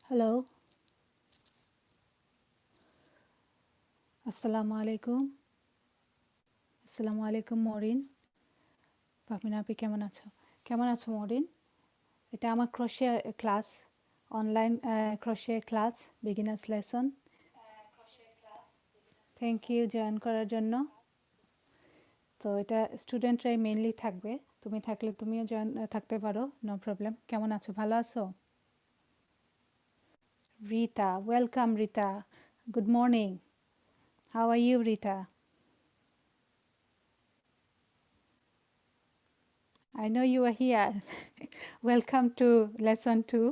Hello, আসসালামু আলাইকুম। আসসালামু আলাইকুম মরিন। ফাহমিনা আপনি কেমন আছো? কেমন আছো মরিন? এটা আমার crochet class, online crochet class, beginners lesson. Thank you join করার জন্য। তো এটা স্টুডেন্টরাই মেইনলি থাকবে। তুমি থাকলে তুমিও জয়েন থাকতে পারো, নো প্রবলেম। কেমন আছো? ভালো আছো? Rita, welcome Rita. Good morning. How are you Rita? I know you are here. Welcome to lesson 2.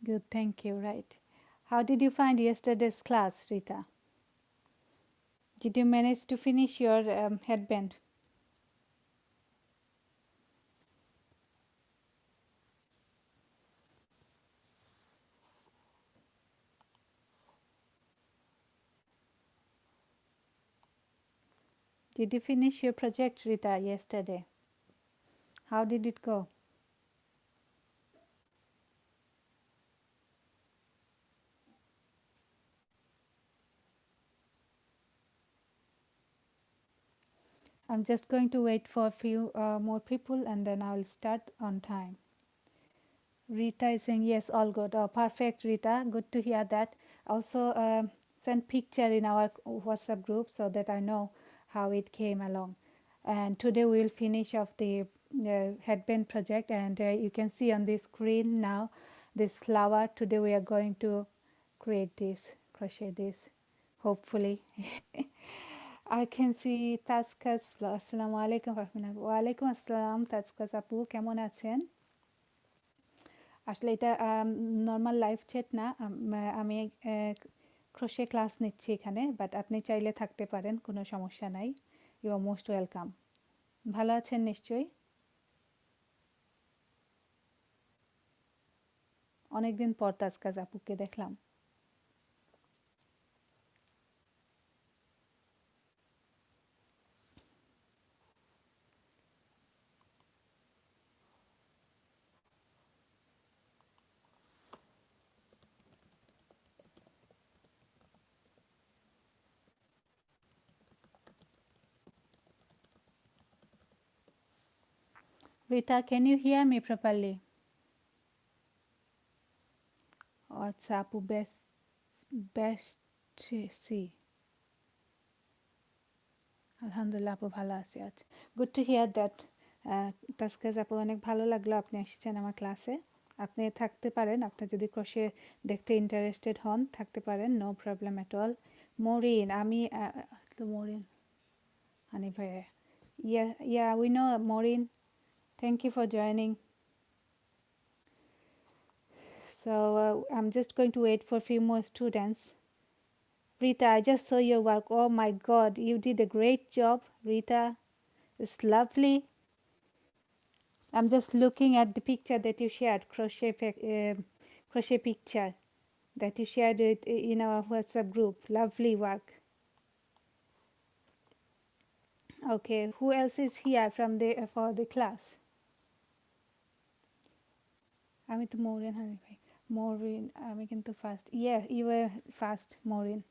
Good, thank you. Right. How did you find yesterday's class, Rita? Did you manage to finish your headband? Did you finish your project, Rita, yesterday? How did it go? I'm just going to wait for a few more people and then I'll start on time. Rita is saying yes, all good. Oh, perfect, Rita. Good to hear that. Also, send picture in our WhatsApp group so that I know how it came along. And today we'll finish off the headband project, and you can see on the screen now this flower. Today we are going to create this, crochet this, hopefully. I can see Taskas. Assalamu alaikum. Wa alaikum assalam. Taskas আপু কেমন আছেন? আসলে এটা normal live chat না, আমি crochet class নিচ্ছি এখানে, but আপনি চাইলে থাকতে পারেন, কোনো সমস্যা নাই। You are most welcome. ভালো আছেন নিশ্চয়ই? অনেকদিন পর তাজকাজ আপুকে দেখলাম। Rita, can you hear me properly? আচ্ছা আপু, বেস্ট বেস্ট সি, আলহামদুলিল্লাহ আপু ভালো আছি। আচ্ছা, গুড টু হিয়ার দ্যাট। তাসকাজ আপু, অনেক ভালো লাগলো আপনি এসেছেন আমার ক্লাসে। আপনি থাকতে পারেন, আপনি যদি ক্রোশে দেখতে ইন্টারেস্টেড হন থাকতে পারেন, no problem at all. Morin, আমি মরিন হানি ভাই, yeah yeah we know Morin, thank you for joining. So I'm just going to wait for a few more students. Rita, I just saw your work. Oh my God, you did a great job, Rita. It's lovely. I'm just looking at the picture that you shared, crochet picture that you shared with in our WhatsApp group. Lovely work. Okay, who else is here from the for the class? আমি তো মৌরিন হানি ভাই, মৌরিন আমি কিন্তু first. Yes, you were fast, Maureen.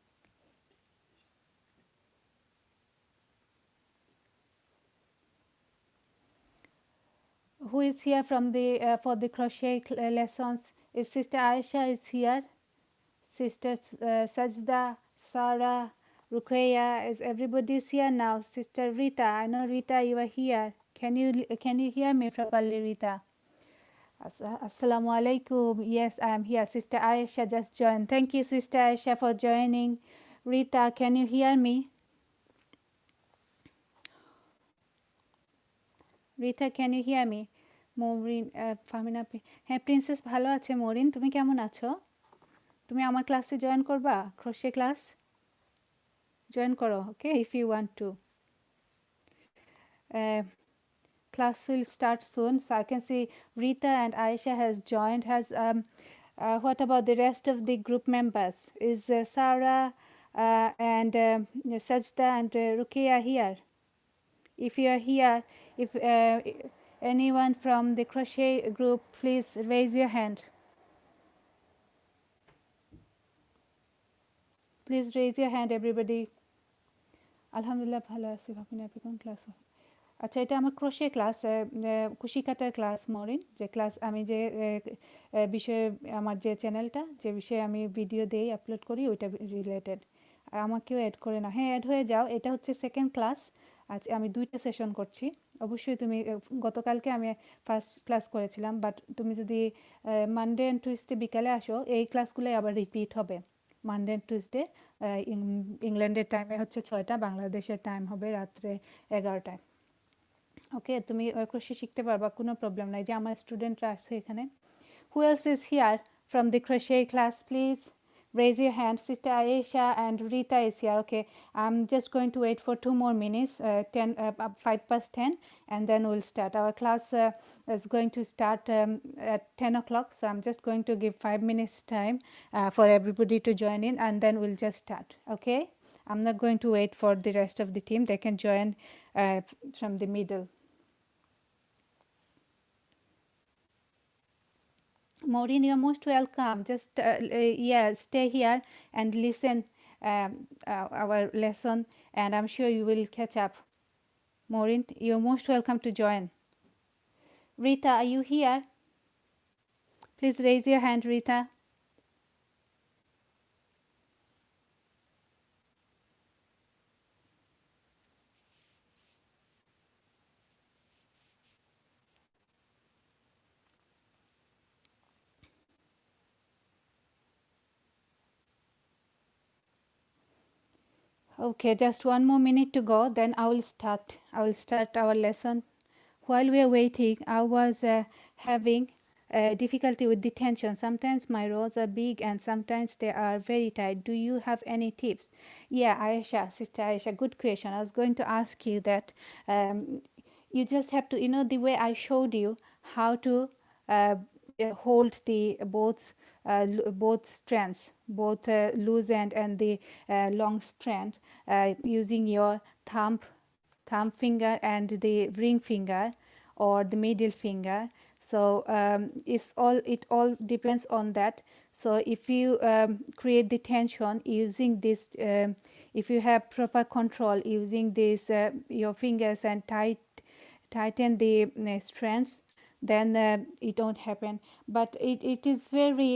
Who is here from the for the crochet lessons? Is Sister Aisha is here? Sister Sajda, Sarah, Ruqayya, is everybody's here now? Sister Rita, I know Rita, you are here. Can you hear me properly, Rita? Assalamu alaikum. Yes, I am here. Sister Aisha just joined. Thank you, Sister Aisha, for joining. Rita, can you hear me? Rita, can you hear me? Mooring, Fahmina, হ্যাঁ princess ভালো আছে। Mooring, তুমি কেমন আছো? তুমি আমার ক্লাসে join করবা? ক্রোশে ক্লাস জয়েন করো, okay, if you want to. Class will start soon, so I can see Rita and Aisha has joined. What about the rest of the group members? Is Sarah and Sajda and Rukia here? If you are here, if anyone from the crochet group, please raise your hand. Please raise your hand, everybody. আলহামদুলিল্লাহ ভালো আছি। ভাবিনি আপনি কোন class? আচ্ছা, এটা আমার crochet class, কুশি কাটার ক্লাস মরিন, যে ক্লাস আমি যে বিষয়ে আমার যে চ্যানেলটা, যে বিষয়ে আমি ভিডিও দেই, আপলোড করি, ওইটা রিলেটেড। আমাকেও অ্যাড করে না। হ্যাঁ, অ্যাড হয়ে যাও। এটা হচ্ছে সেকেন্ড ক্লাস। আচ্ছা, আমি 2টা সেশন করছি। অবশ্যই তুমি গতকালকে আমি ফার্স্ট ক্লাস করেছিলাম, বাট তুমি যদি মানডে অ্যান্ড টুইসডে বিকালে আসো, এই ক্লাসগুলোই আবার রিপিট হবে। মানডে অ্যান্ড টুইসডে ইংল্যান্ডের টাইমে হচ্ছে 6টা, বাংলাদেশের টাইম হবে রাত্রে 11টায়। ওকে, তুমি ক্রোশে শিখতে পারবা, কোনো প্রবলেম নাই। যে আমার স্টুডেন্টরা আছে এখানে। Who else is here from the crochet class, please? Raise your hand. Sister Aisha and Rita is here. Okay, I'm just going to wait for 2 more minutes, 5 past 10, and then we'll start. Our class is going to start at 10 o'clock, so I'm just going to give 5 minutes time for everybody to join in, and then we'll just start. Okay, I'm not going to wait for the rest of the team. They can join from the middle. Maureen, you're most welcome. Just yeah, stay here and listen our lesson, and I'm sure you will catch up. Maureen, you're most welcome to join. Rita, are you here? Please raise your hand, Rita. Okay, just 1 more minute to go, then I will start. I will start our lesson. While we are waiting, I was having difficulty with the tension. Sometimes my rows are big and sometimes they are very tight. Do you have any tips? Yeah, Aisha, Sister Aisha, good question. I was going to ask you that. You just have to, the way I showed you how to hold the both strands, both loose end and the long strand, using your thumb finger and the ring finger or the middle finger. So it all depends on that. So if you create the tension using this, if you have proper control using this your fingers and tighten the strands, then it don't happen. But it is very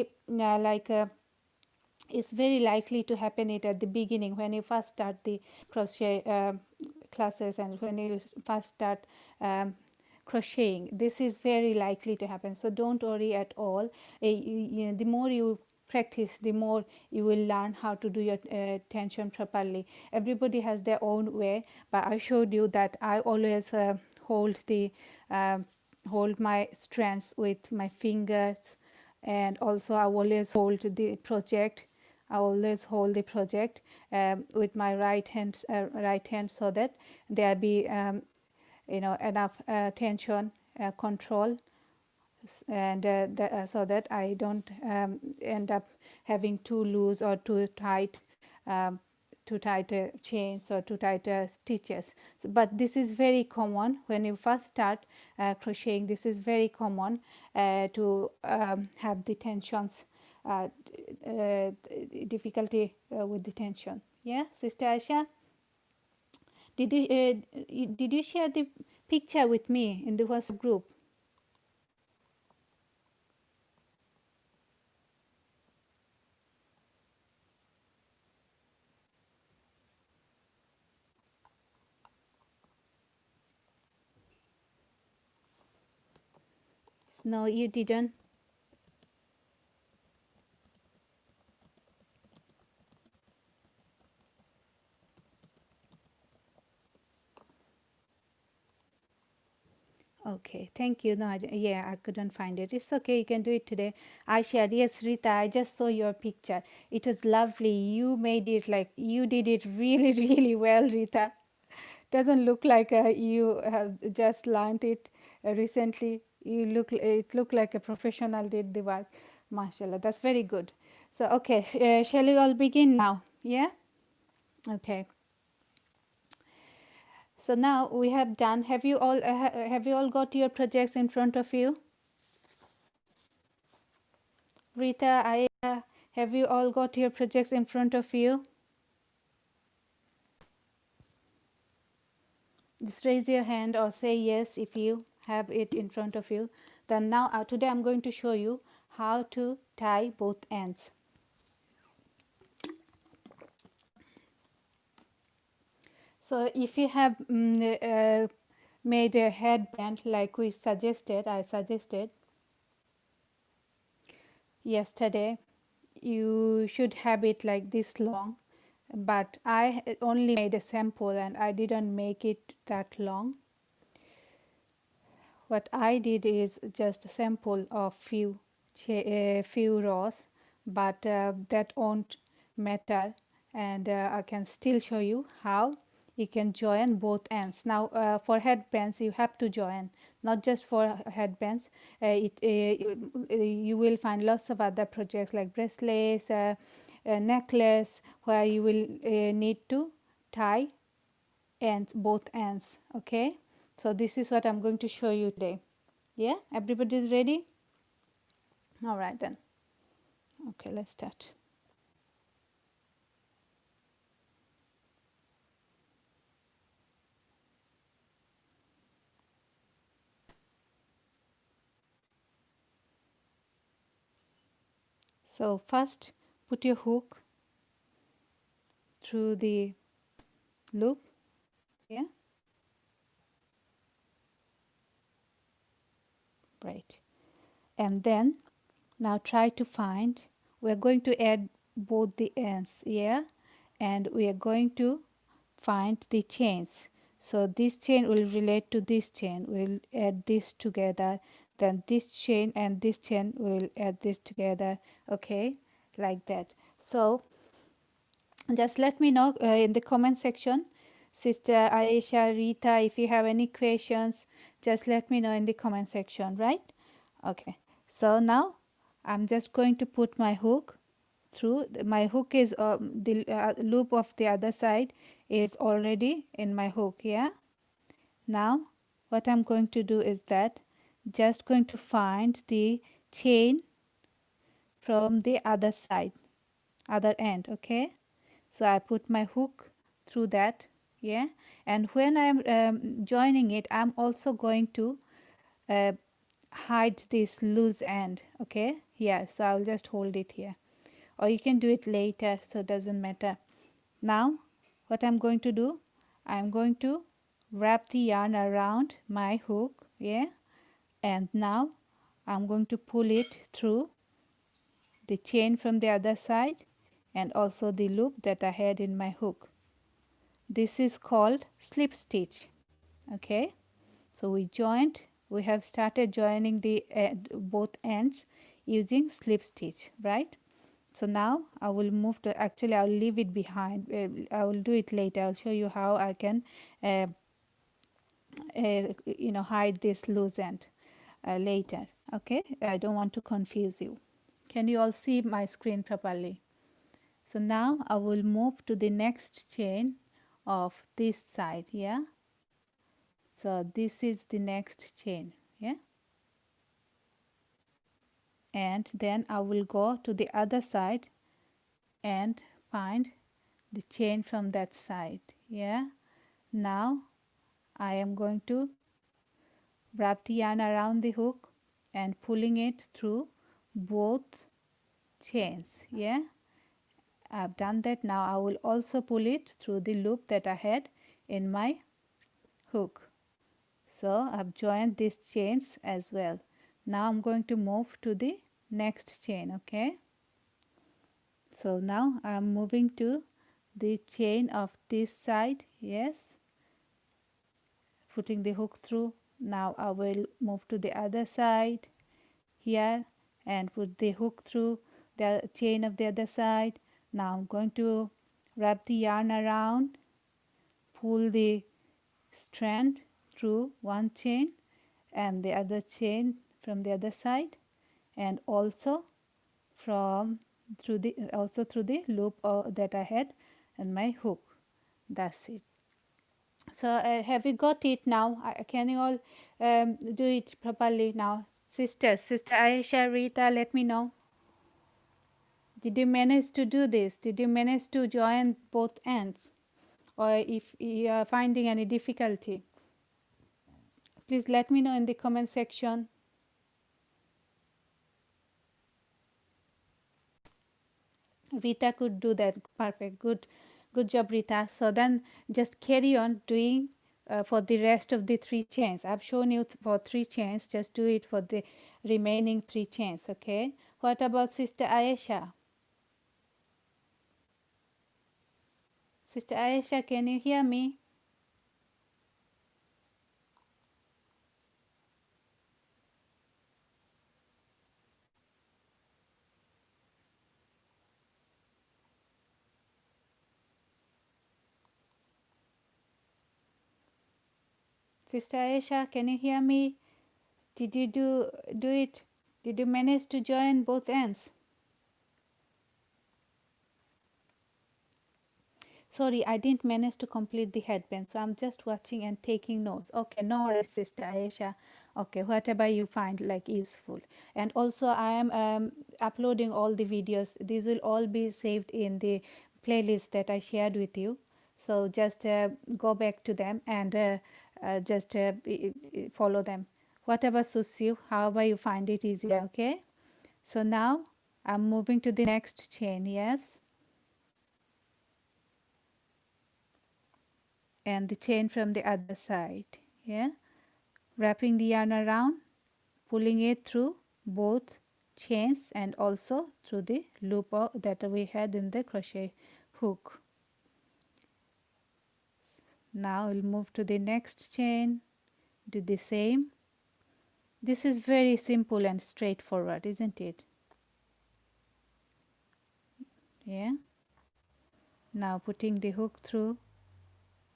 it's very likely to happen it at the beginning when you first start the crochet classes, and when you first start crocheting. This is very likely to happen, so don't worry at all. The more you practice, the more you will learn how to do your tension properly. Everybody has their own way, but I showed you that I always hold my strands with my fingers, and also I always hold the project. I always hold the project with my right hand, so that there be enough tension control, and so that I don't end up having too loose or too tight chains or too tight stitches. So, but this is very common when you first start crocheting. This is very common to have the tensions, difficulty with the tension. Yeah, Sister Aisha, did you share the picture with me in the WhatsApp group? No, you didn't. Okay, thank you. No, I couldn't find it. It's okay, you can do it today. I shared. Yes, Rita, I just saw your picture. It was lovely. You made it you did it really, really well, Rita. Doesn't look like you have just learned it recently. It looked like a professional did the work. Mashallah, that's very good. So, okay, shall we all begin now? Yeah? Okay. So now we have done. Have you all got your projects in front of you? Rita, Aya, have you all got your projects in front of you? Just raise your hand or say yes if you have it in front of you. Then now today I'm going to show you how to tie both ends. So if you have made a headband like I suggested yesterday, you should have it like this long, but I only made a sample and I didn't make it that long. What I did is just a sample of few rows, but that won't matter, and I can still show you how you can join both ends. Now for headbands you have to join, not just for headbands. You will find lots of other projects like bracelets, necklace, where you will need to tie ends, both ends. Okay, so this is what I'm going to show you today. Yeah, everybody is ready? All right then. Okay, let's start. So first put your hook through the loop. Yeah, right. And then now try to find, we're going to add both the ends. Yeah, and we are going to find the chains. So this chain will relate to this chain, we'll add this together, then this chain and this chain will add this together. Okay, like that. So just let me know in the comment section, Sister Aisha, Rita, if you have any questions, just let me know in the comment section, right? Okay, so now I'm just going to put my hook through. My hook is the loop of the other side is already in my hook. Yeah, now what I'm going to do is that just going to find the chain from the other side, other end. Okay, so I put my hook through that. Yeah, and when I'm joining it, I'm also going to uh, hide this loose end. Okay, here, so I'll just hold it here, or you can do it later, so it doesn't matter. Now what I'm going to do, I'm going to wrap the yarn around my hook. Yeah, and now I'm going to pull it through the chain from the other side and also the loop that I had in my hook. This is called slip stitch. Okay, so we have started joining the both ends using slip stitch, right? So now I will move to, actually I'll leave it behind. I will do it later. I'll show you how I can hide this loose end later. Okay, I don't want to confuse you. Can you all see my screen properly? So now I will move to the next chain of this side. Yeah, so this is the next chain. Yeah, and then I will go to the other side and find the chain from that side. Yeah, now I am going to wrap the yarn around the hook and pulling it through both chains. Yeah, I've done that. Now I will also pull it through the loop that I had in my hook. So I've joined these chains as well. Now I'm going to move to the next chain. Okay, so now I'm moving to the chain of this side. Yes, putting the hook through. Now I will move to the other side here and put the hook through the chain of the other side. Now I'm going to wrap the yarn around, pull the strand through one chain and the other chain from the other side, and also through the loop that I had and my hook. That's it. So have you got it now? Can you all do it properly now? Sister Aisha, Rita, let me know. Did you manage to do this? Did you manage to join both ends? Or if you are finding any difficulty, please let me know in the comment section. Rita could do that. Perfect. Good job, Rita. So then just carry on doing for the rest of the 3 chains. I've shown you for 3 chains. Just do it for the remaining 3 chains. Okay. What about Sister Ayesha? Sister Ayesha, can you hear me? Sister Ayesha, can you hear me? Did you do it? Did you manage to join both ends? Sorry, I didn't manage to complete the headband, so I'm just watching and taking notes. Okay, no worries, Sister Aisha. Okay, whatever you find like useful. And also, I am uploading all the videos. These will all be saved in the playlist that I shared with you. So just go back to them and just follow them. Whatever suits you, however you find it easier. Okay. So now I'm moving to the next chain. Yes. And the chain from the other side, yeah, wrapping the yarn around, pulling it through both chains and also through the loop that we had in the crochet hook. Now we'll move to the next chain, do the same. This is very simple and straightforward, isn't it? Yeah. Now putting the hook through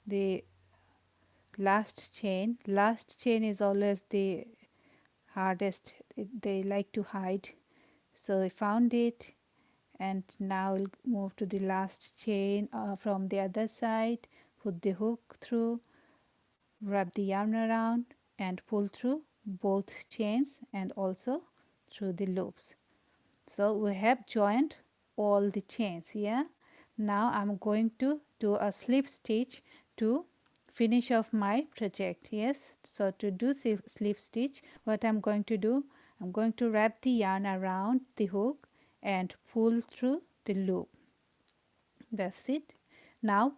the last chain. Last chain is always the hardest. They like to hide. So I found it, and now we'll move to the last chain from the other side, put the hook through, wrap the yarn around and pull through both chains and also through the loops. So we have joined all the chains. Yeah, now I'm going to do a slip stitch to finish off my project. Yes, so to do slip stitch, what I'm going to do, I'm going to wrap the yarn around the hook and pull through the loop. That's it. Now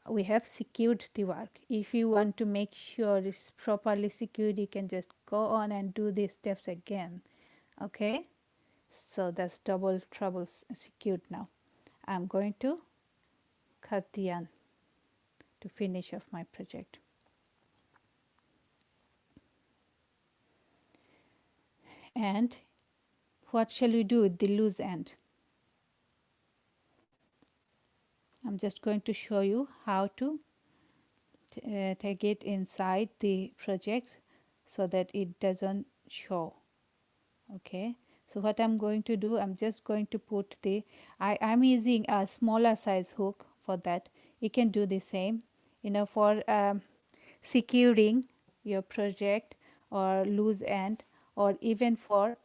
we have secured the work. If you want to make sure it's properly secured, you can just go on and do these steps again. Okay, so that's double treble secured. Now I'm going to cut the yarn to finish off my project. And what shall we do with the loose end? I'm just going to show you how to take it inside the project so that it doesn't show. Okay, so what I'm going to do, I'm just going to put the I'm using a smaller size hook for that. You can do the same, for securing your project or loose end, or even for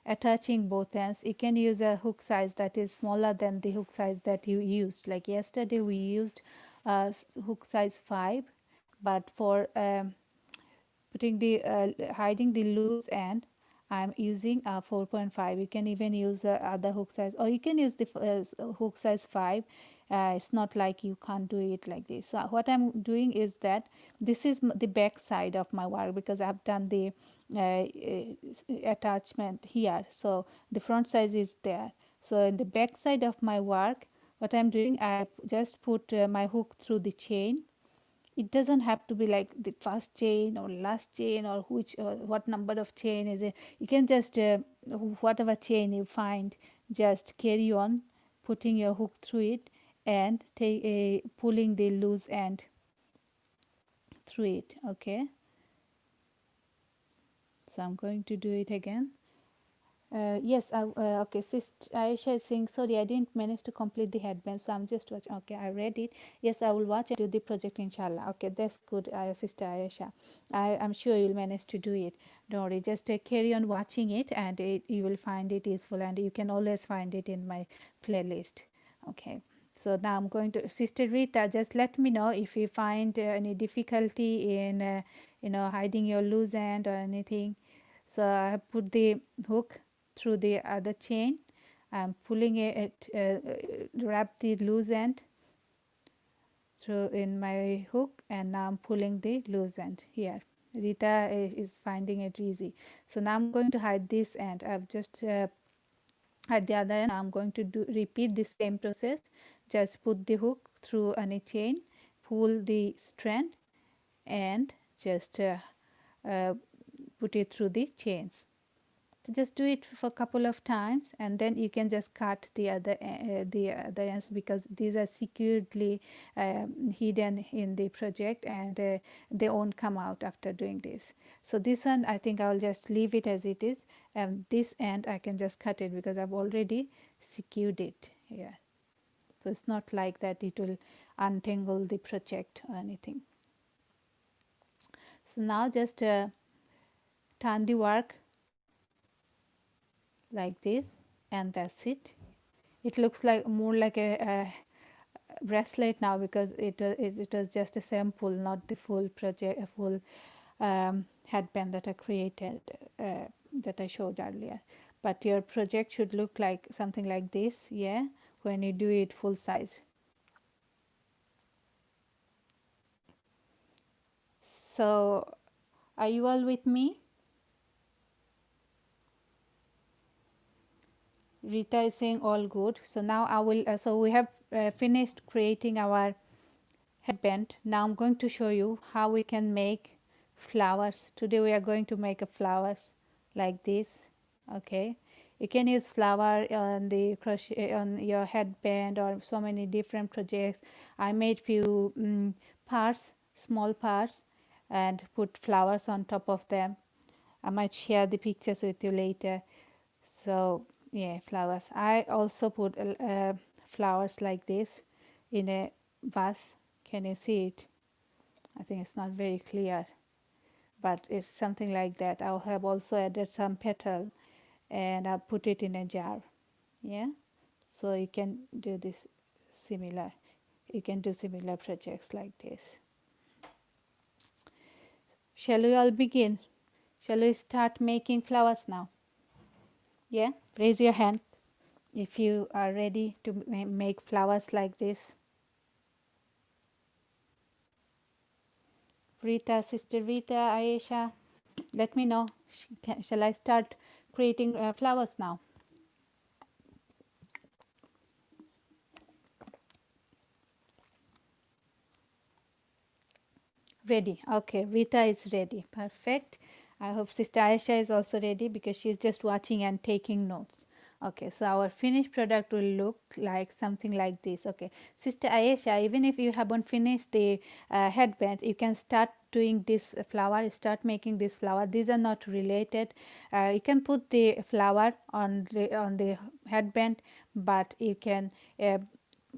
attaching both ends. You can use a hook size that is smaller than the hook size that you used. Like yesterday we used hook size 5, but for putting the hiding the loose end, I'm using a 4.5. You can even use other hook size, or you can use the hook size 5. It's not like you can't do it like this. So what I'm doing is that this is the back side of my work, because I've done the attachment here, so the front side is there. So in the back side of my work, what I'm doing, I just put my hook through the chain. It doesn't have to be like the first chain or last chain, or which what number of chain is it. You can just whatever chain you find, just carry on putting your hook through it and pulling the loose end through it. Okay, so I'm going to do it again. Yes, okay. Sister Aisha is saying, sorry, I didn't manage to complete the headband, so I'm just watching. Okay, I read it. Yes, I will watch and do the project, inshallah. Okay, that's good, Sister Aisha. I'm sure you'll manage to do it. Don't worry, just carry on watching it, and you will find it useful, and you can always find it in my playlist. Okay. So now I'm going to Sister Rita. Just let me know if you find any difficulty in, hiding your loose end or anything. So I have put the hook through the other chain. I'm pulling it, wrap the loose end through in my hook, and now I'm pulling the loose end here. Rita is finding it easy. So now I'm going to hide this end. I've just at the other end. I'm going to repeat the same process. Just put the hook through any chain, pull the strand, and just uh, put it through the chains. So just do it for a couple of times, and then you can just cut the other ends, because these are securely hidden in the project, and they won't come out after doing this. So this one, I think I'll just leave it as it is, and this end I can just cut it because I've already secured it here. So it's not like that it will untangle the project or anything. So now just turn the work like this, and that's it. It looks like more like a bracelet now, because it was just a sample, not the full project, a full headband that I created, that I showed earlier. But your project should look like something like this, yeah, when you do it full size. So are you all with me? Rita is saying all good. So now I will, so we have finished creating our headband. Now I'm going to show you how we can make flowers. Today we are going to make a flowers like this. Okay, you can use flower on the crochet on your headband or so many different projects. I made few parts, small parts, and put flowers on top of them. I might share the pictures with you later. So yeah, flowers. I also put flowers like this in a vase. Can you see it? I think it's not very clear, but it's something like that. I have also added some petal, and I put it in a jar. Yeah, so you can do this similar. You can do similar projects like this. Shall we all begin? Shall we start making flowers now? Yeah, raise your hand if you are ready to make flowers like this. Rita, Sister Rita, Ayesha, let me know. Shall I start creating flowers now? Ready. Okay, Rita is ready. Perfect. I hope Sister Ayesha is also ready, because she's just watching and taking notes. Okay, so our finished product will look like something like this. Okay, Sister Ayesha, even if you haven't finished the headband, you can start doing this flower, start making this flower. These are not related. You can put the flower on the headband, but you can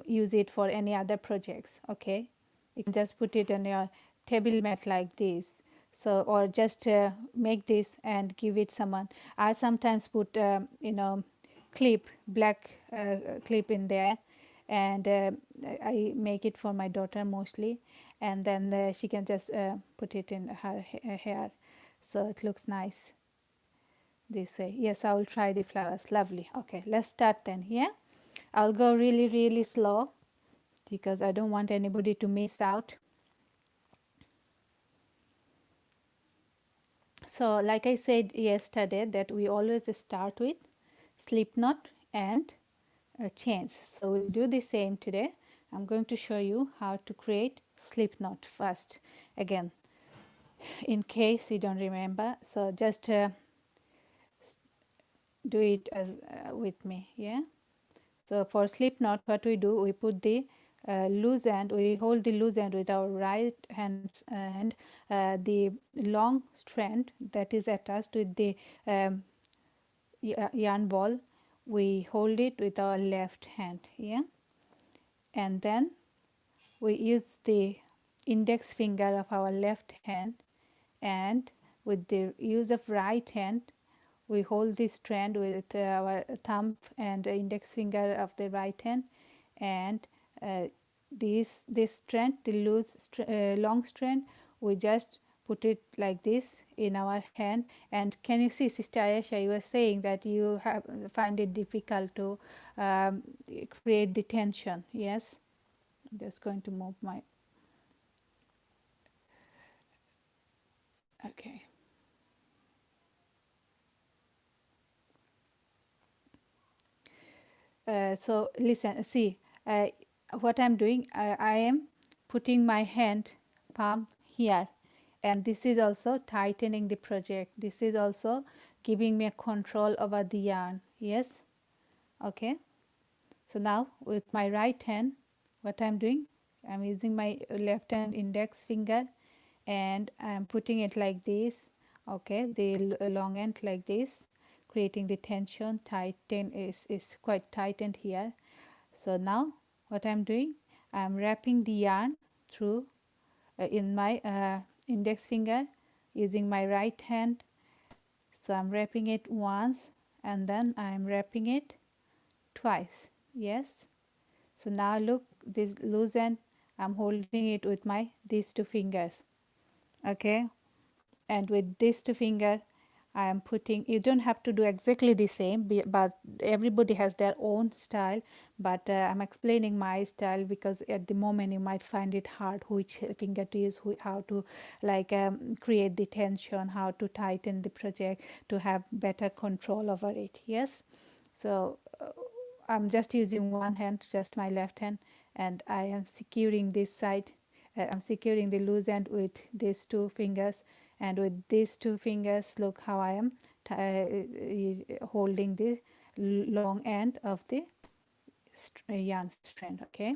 use it for any other projects. Okay, you can just put it on your table mat like this. So, or just make this and give it someone. I sometimes put clip, black clip in there, and I make it for my daughter mostly, and then she can just put it in her hair, so it looks nice this way. Yes, I will try the flowers. Lovely. Okay, let's start then. Yeah, I'll go really slow, because I don't want anybody to miss out. So like I said yesterday, that we always start with Slipknot and chains. So we'll do the same today. I'm going to show you how to create Slipknot first, again, in case you don't remember. So just do it as with me. Yeah, so for Slipknot, what we do, we put the loose end, we hold the loose end with our right hand, and the long strand that is attached with the yarn ball, we hold it with our left hand, yeah, and then we use the index finger of our left hand, and with the use of right hand we hold this strand with our thumb and index finger of the right hand, and uh, this strand, the long strand, we just put it like this in our hand. And can you see, Sister Ayesha, you were saying that you have find it difficult to um, create the tension. Yes, I'm just going to move my, okay. So listen, see, what I'm doing, I am putting my hand palm here, and this is also tightening the project. This is also giving me a control over the yarn. Yes, okay. So now with my right hand, what I'm doing, I'm using my left hand index finger, and I'm putting it like this, okay, the long end like this, creating the tension. Tighten is quite tightened here. So now what I'm doing, I'm wrapping the yarn through in my index finger using my right hand. So I'm wrapping it once, and then I'm wrapping it twice. Yes, so now look, this loose end, I'm holding it with my these two fingers, okay, and with these two finger I am putting, you don't have to do exactly the same, but everybody has their own style, but I'm explaining my style because at the moment you might find it hard which finger to use, how to like create the tension, how to tighten the project to have better control over it. Yes, so I'm just using one hand, just my left hand, and I am securing this side. I'm securing the loose end with these two fingers, and with these two fingers, look how I am holding the long end of the yarn strand. Okay.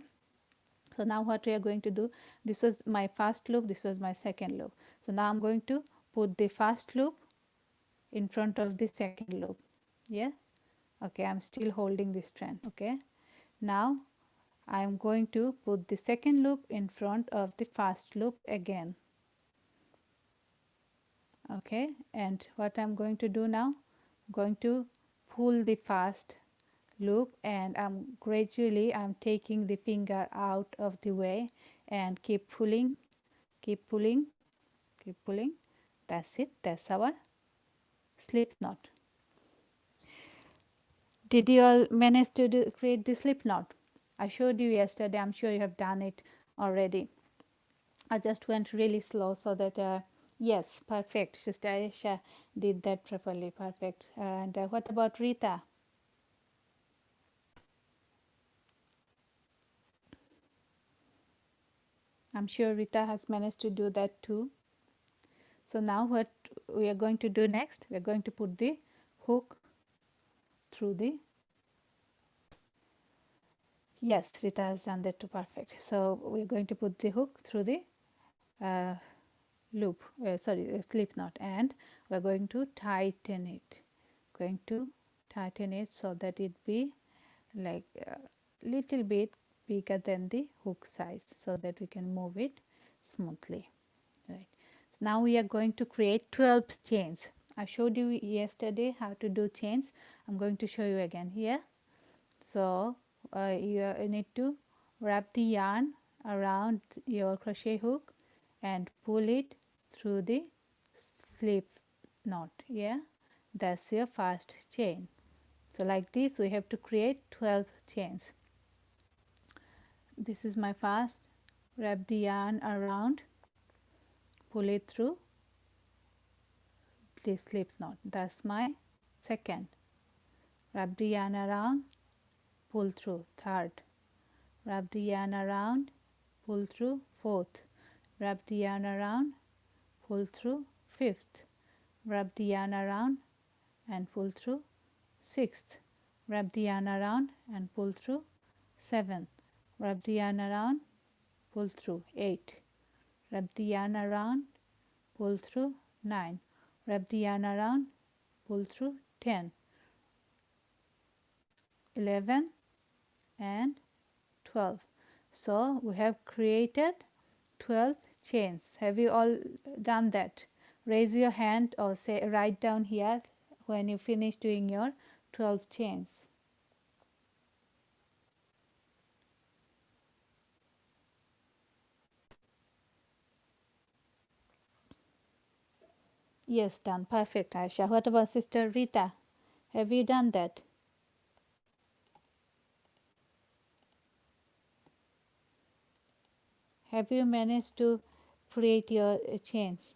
So now what we are going to do, this was my first loop, this was my second loop. So now I'm going to put the first loop in front of the second loop. Yeah. Okay, I'm still holding this strand. Okay, now I am going to put the second loop in front of the first loop again. Okay, and what I'm going to do now, I'm going to pull the first loop, and I'm taking the finger out of the way and keep pulling, keep pulling, keep pulling. That's it, that's our slip knot. Did you all manage to create the slip knot? I showed you yesterday, I'm sure you have done it already. I just went really slow so that yes, perfect. Sister Aisha did that properly, perfect. And what about Rita? I'm sure Rita has managed to do that too. So now what we are going to do next, we are going to put the hook through the, yes, Rita has done that too, perfect. So we are going to put the hook through the uh, loop, slip knot, and we are going to tighten it, going to tighten it so that it be like a little bit bigger than the hook size, so that we can move it smoothly. Right, now we are going to create 12 chains. I showed you yesterday how to do chains. I'm going to show you again here. So you need to wrap the yarn around your crochet hook and pull it through the slip knot. Yeah, that's your first chain. So like this we have to create 12 chains. This is my first, wrap the yarn around, pull it through the slip knot. That's my second, wrap the yarn around, pull through. Third, wrap the yarn around, pull through. Fourth, wrap the yarn around, pull through. Fifth, wrap the yarn around and pull through. Sixth, wrap the yarn around and pull through. Seventh, wrap the yarn around, pull through. 8, wrap the yarn around, pull through. 9, wrap the yarn around, pull through. 10, 11 and 12. So we have created 12 chains. Have you all done that? Raise your hand or say write down here when you finish doing your 12 chains. Yes, done. Perfect, Aisha. What about Sister Rita? Have you done that? Have you managed to create your chains?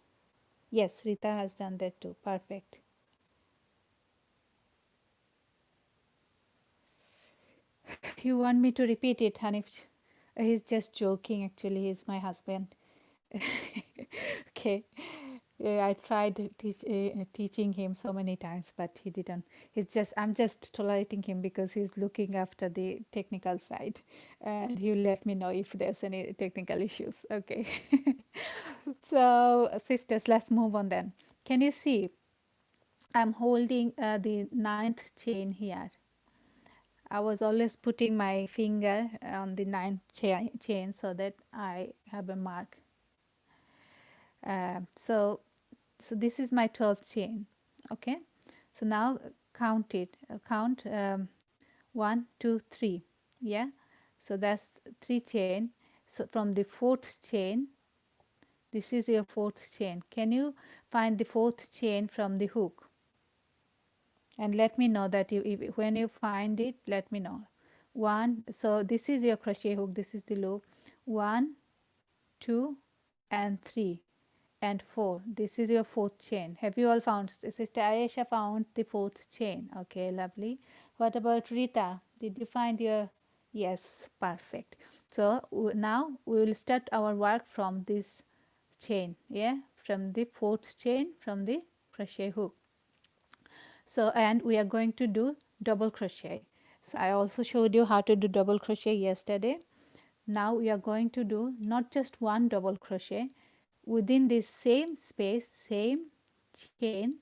Yes, Rita has done that too. Perfect. You want me to repeat it, Hanif? He's just joking. Actually, he's my husband. Okay. Yeah, I tried teaching him so many times, but he didn't. I'm just tolerating him because he's looking after the technical side, and he'll let me know if there's any technical issues. Okay. So, sisters, let's move on then. Can you see? I'm holding the ninth chain here. I was always putting my finger on the ninth chain so that I have a mark. So this is my 12th chain. Okay, so now count it. Count 1, 2, 3. Yeah, so that's 3 chain. So from the 4th chain, this is your 4th chain. Can you find the 4th chain from the hook? And let me know that when you find it, let me know. So this is your crochet hook, this is the loop. 1, 2 and 3 and 4. This is your 4th chain. Have you all found? Sister Ayesha found the 4th chain. Okay, lovely. What about Rita? Did you find your? Yes, perfect. So now we will start our work from this chain. Yeah, from the 4th chain from the crochet hook. So, and we are going to do double crochet. So I also showed you how to do double crochet yesterday. Now we are going to do not just one double crochet. Within this same space, same chain,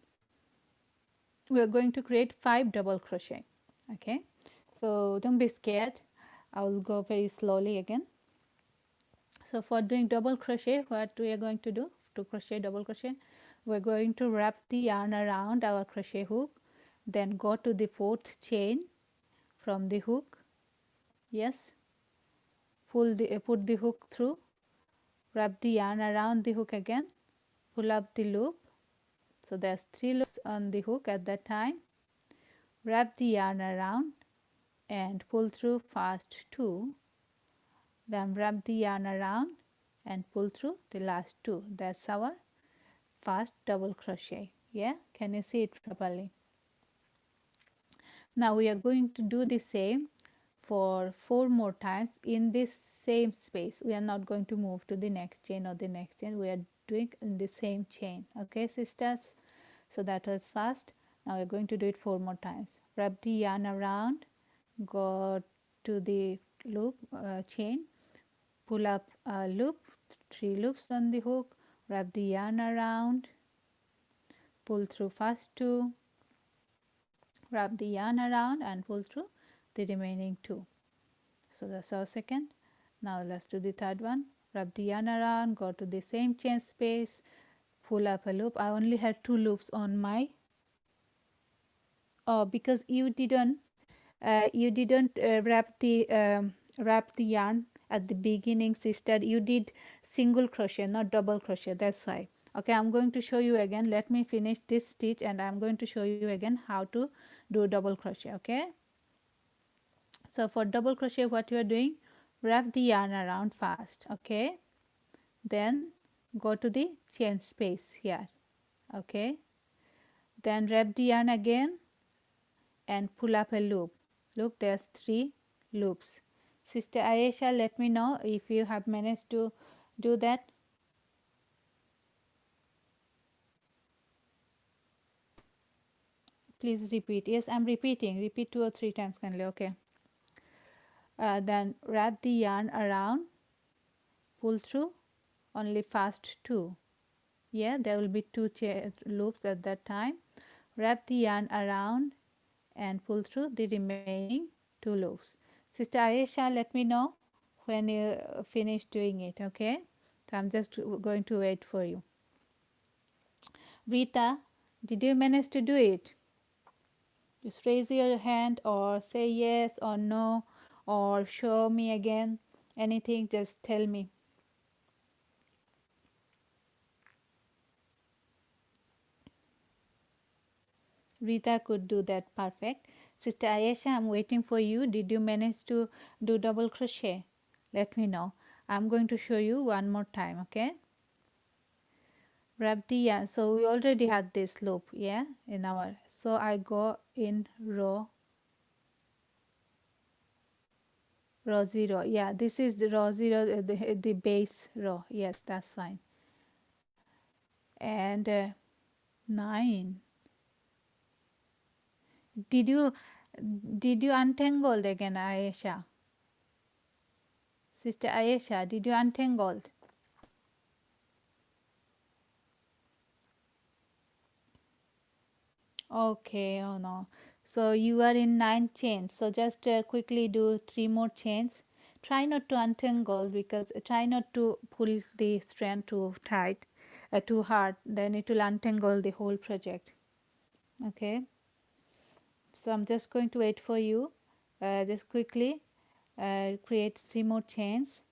we are going to create 5 double crochet. Okay, so don't be scared. I will go very slowly again. So for doing double crochet, what we are going to do to crochet double crochet, we're going to wrap the yarn around our crochet hook, then go to the 4th chain from the hook. Yes, put the hook through, wrap the yarn around the hook again, pull up the loop. So there's 3 loops on the hook at that time. Wrap the yarn around and pull through first 2, then wrap the yarn around and pull through the last 2. That's our first double crochet. Yeah, can you see it properly? Now we are going to do the same for 4 more times in this same space. We are not going to move to the next chain or the next chain. We are doing in the same chain. Okay, sisters? So that was fast. Now we're going to do it 4 more times. Wrap the yarn around, go to the loop chain, pull up a loop, 3 loops on the hook, wrap the yarn around, pull through first 2, wrap the yarn around and pull through the remaining 2. So that's our second. Now let's do the third one. Wrap the yarn around, go to the same chain space, pull up a loop. I only had 2 loops on my because you didn't wrap the yarn at the beginning, sister. You did single crochet, not double crochet. That's why. Okay, I'm going to show you again. Let me finish this stitch and I'm going to show you again how to do double crochet. Okay, so for double crochet, what you are doing, wrap the yarn around first. Okay, then go to the chain space here. Okay, then wrap the yarn again and pull up a loop. Look, there's 3 loops. Sister Ayesha, let me know if you have managed to do that. Please repeat. Yes, I'm repeating. Repeat 2 or 3 times kindly. Okay. Then wrap the yarn around, pull through only first 2. Yeah, there will be 2 loops at that time. Wrap the yarn around and pull through the remaining 2 loops. Sister Ayesha, let me know when you finish doing it, okay? So I'm just going to wait for you. Rita, did you manage to do it? Just raise your hand or say yes or no or show me again. Anything, just tell me. Rita could do that perfect. Sister Ayesha, I'm waiting for you. Did you manage to do double crochet? Let me know. I'm going to show you one more time, okay? Wrap the yarn. So we already had this loop, yeah, in our. So I go in row 0. Yeah, this is the row 0, the base row. Yes, that's fine. And 9. Did you untangle again, Ayesha? Sister Ayesha, did you untangle? Okay, oh no. So you are in 9 chains. So just quickly do 3 more chains. Try not to untangle, because try not to pull the strand too tight, too hard. Then it will untangle the whole project. Okay. So I'm just going to wait for you. Just quickly create 3 more chains.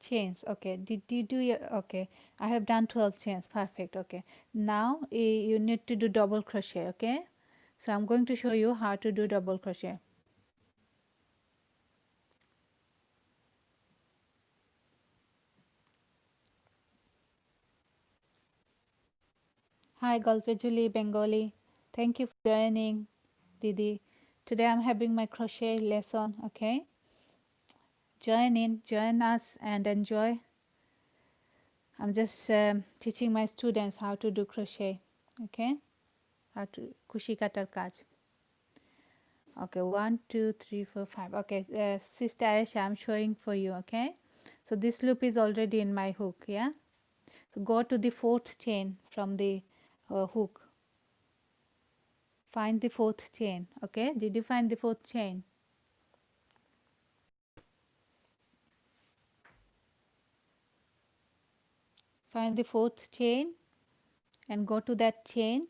Chains. Okay, did you do your, okay, I have done 12 chains. Perfect. Okay, now you need to do double crochet. Okay, so I'm going to show you how to do double crochet. Hi Galpejuli Bengali, thank you for joining, Didi. Today I'm having my crochet lesson. Okay, join in, join us and enjoy. I'm just teaching my students how to do crochet. Okay, how to kushi katar kaj. Okay, 1 2 3 4 5. Okay, Sister Aisha, I'm showing for you. Okay, so this loop is already in my hook. Yeah, so go to the 4th chain from the hook. Find the 4th chain. Okay, did you find the 4th chain? Find the 4th chain and go to that chain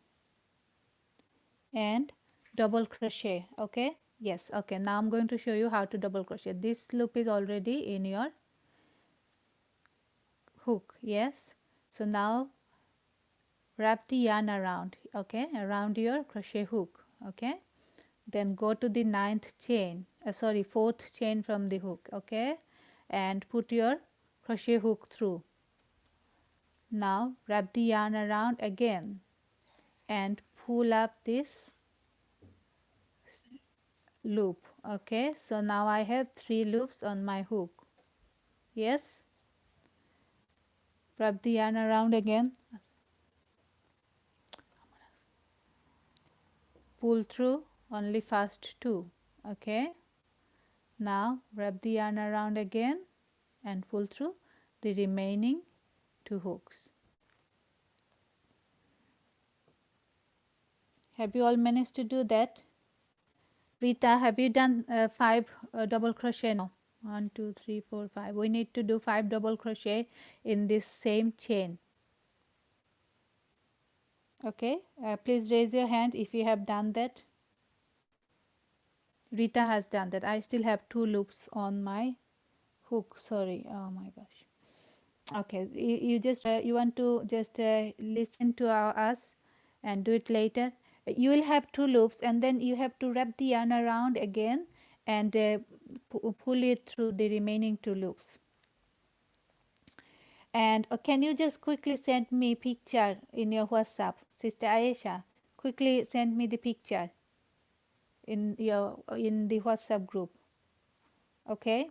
and double crochet. Okay, yes. Okay, now I'm going to show you how to double crochet. This loop is already in your hook. Yes, so now wrap the yarn around, okay, around your crochet hook. Okay, then go to the 9th chain, sorry, 4th chain from the hook. Okay, and put your crochet hook through. Now wrap the yarn around again and pull up this loop. Okay, so now I have 3 loops on my hook. Yes, wrap the yarn around again, pull through only first 2. Okay, now wrap the yarn around again and pull through the remaining 2 hooks. Have you all managed to do that? Rita, have you done 5 double crochet? No. 1 2 3 4 5. We need to do 5 double crochet in this same chain. Okay, please raise your hand if you have done that. Rita has done that. I still have 2 loops on my hook. Sorry. Oh my gosh. Okay, you just you want to just listen to us and do it later. You will have 2 loops and then you have to wrap the yarn around again and pull it through the remaining 2 loops. And can you just quickly send me picture in your WhatsApp, Sister Ayesha? Quickly send me the picture in the WhatsApp group. Okay.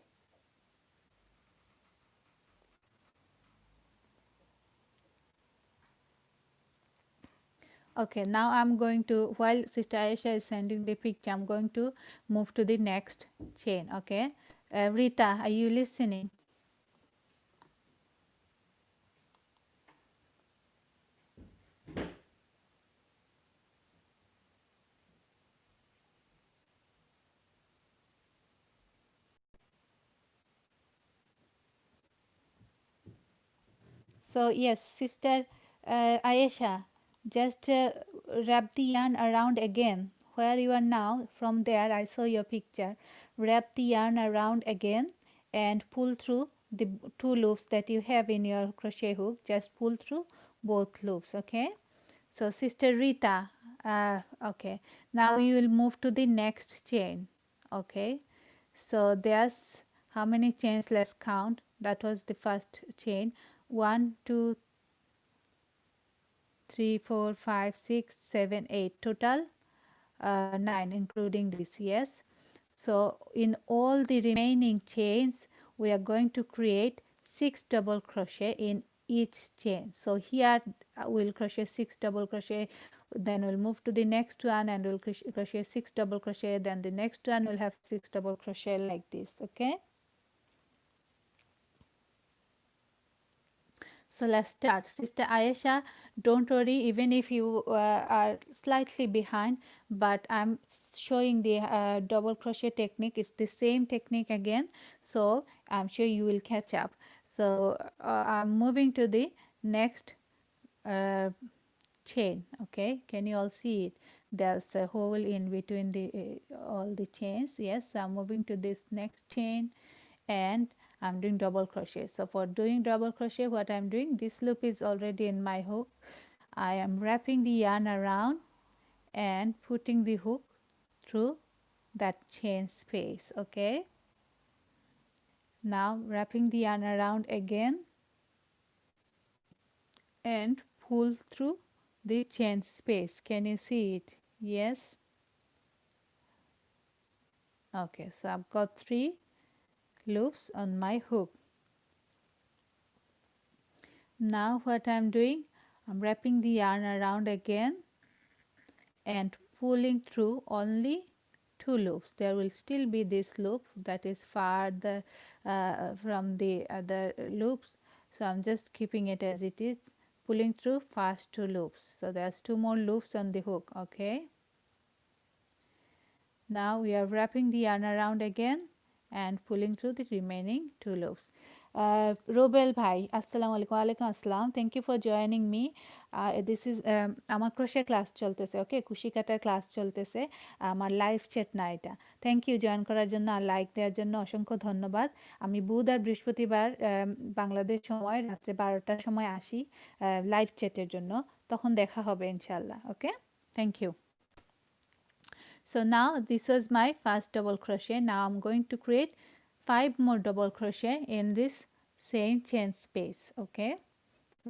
Okay, now I'm going to, while Sister Ayesha is sending the picture, I'm going to move to the next chain. Okay, Rita, are you listening? So yes, Sister Ayesha, just wrap the yarn around again. Where you are now, from there I saw your picture. Wrap the yarn around again and pull through the two loops that you have in your crochet hook. Just pull through both loops, okay? So Sister Rita, okay, now we will move to the next chain, okay? So there's how many chains? Let's count. That was the first chain. 1, 2, 3, 4, 5, 6, 7, 8. Total 9, including this. Yes. So in all the remaining chains, we are going to create 6 double crochet in each chain. So here we'll crochet 6 double crochet, then we'll move to the next one and we'll crochet 6 double crochet, then the next one will have 6 double crochet, like this. Okay. So let's start. Sister Ayesha, don't worry, even if you are slightly behind, but I'm showing the double crochet technique. It's the same technique again, so I'm sure you will catch up. So I'm moving to the next uh, chain. Okay, can you all see it? There's a hole in between the all the chains. Yes, I'm moving to this next chain and I'm doing double crochet. So for doing double crochet, what I'm doing, this loop is already in my hook. I am wrapping the yarn around and putting the hook through that chain space. Okay, now wrapping the yarn around again and pull through the chain space. Can you see it? Yes. Okay, so I've got 3 loops on my hook. Now what I'm doing, I'm wrapping the yarn around again and pulling through only 2 loops. There will still be this loop that is farther from the other loops, so I'm just keeping it as it is, pulling through first 2 loops. So there's 2 more loops on the hook. Okay, now we are wrapping the yarn around again and pulling through the remaining 2 loops. Robel bhai, assalamu alaikum. Alaikum assalam. Thank you for joining me. This is আমার crochet class চলতেছে, ওকে, কুশি কাটার class চলতেছে, আমার live chat না এটা। Thank you join করার জন্য আর like দেওয়ার জন্য অসংখ্য ধন্যবাদ। আমি বুধ আর বৃহস্পতিবার বাংলাদেশ সময় রাত্রে 12টার সময় আসি লাইভ চ্যাটের জন্য, তখন দেখা হবে ইনশাল্লাহ। Okay, thank you. So now this was my first double crochet. Now I'm going to create 5 more double crochet in this same chain space. Okay,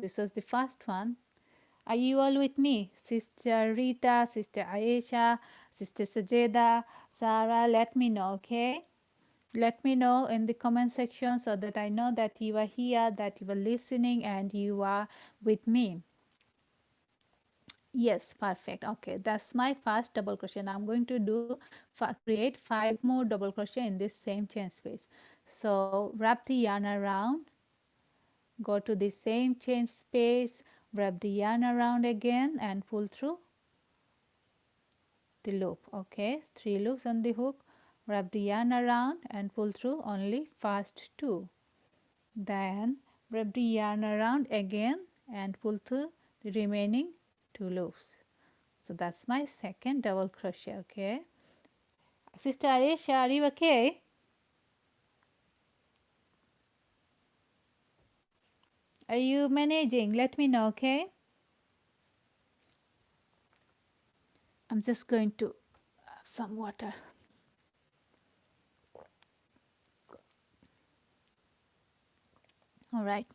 this was the first one. Are you all with me? Sister Rita, Sister Ayesha, Sister Sajeda, Sarah, let me know. Okay, let me know in the comment section so that I know that you are here, that you are listening and you are with me. Yes, perfect. Okay, that's my first double crochet. Now I'm going to do create 5 more double crochet in this same chain space. So wrap the yarn around, go to the same chain space, wrap the yarn around again and pull through the loop. Okay, 3 loops on the hook, wrap the yarn around and pull through only first 2. Then wrap the yarn around again and pull through the remaining 2 loops. So that's my second double crochet. Okay, Sister Ayesha, are you okay? Are you managing? Let me know. Okay, I'm just going to have some water. All right,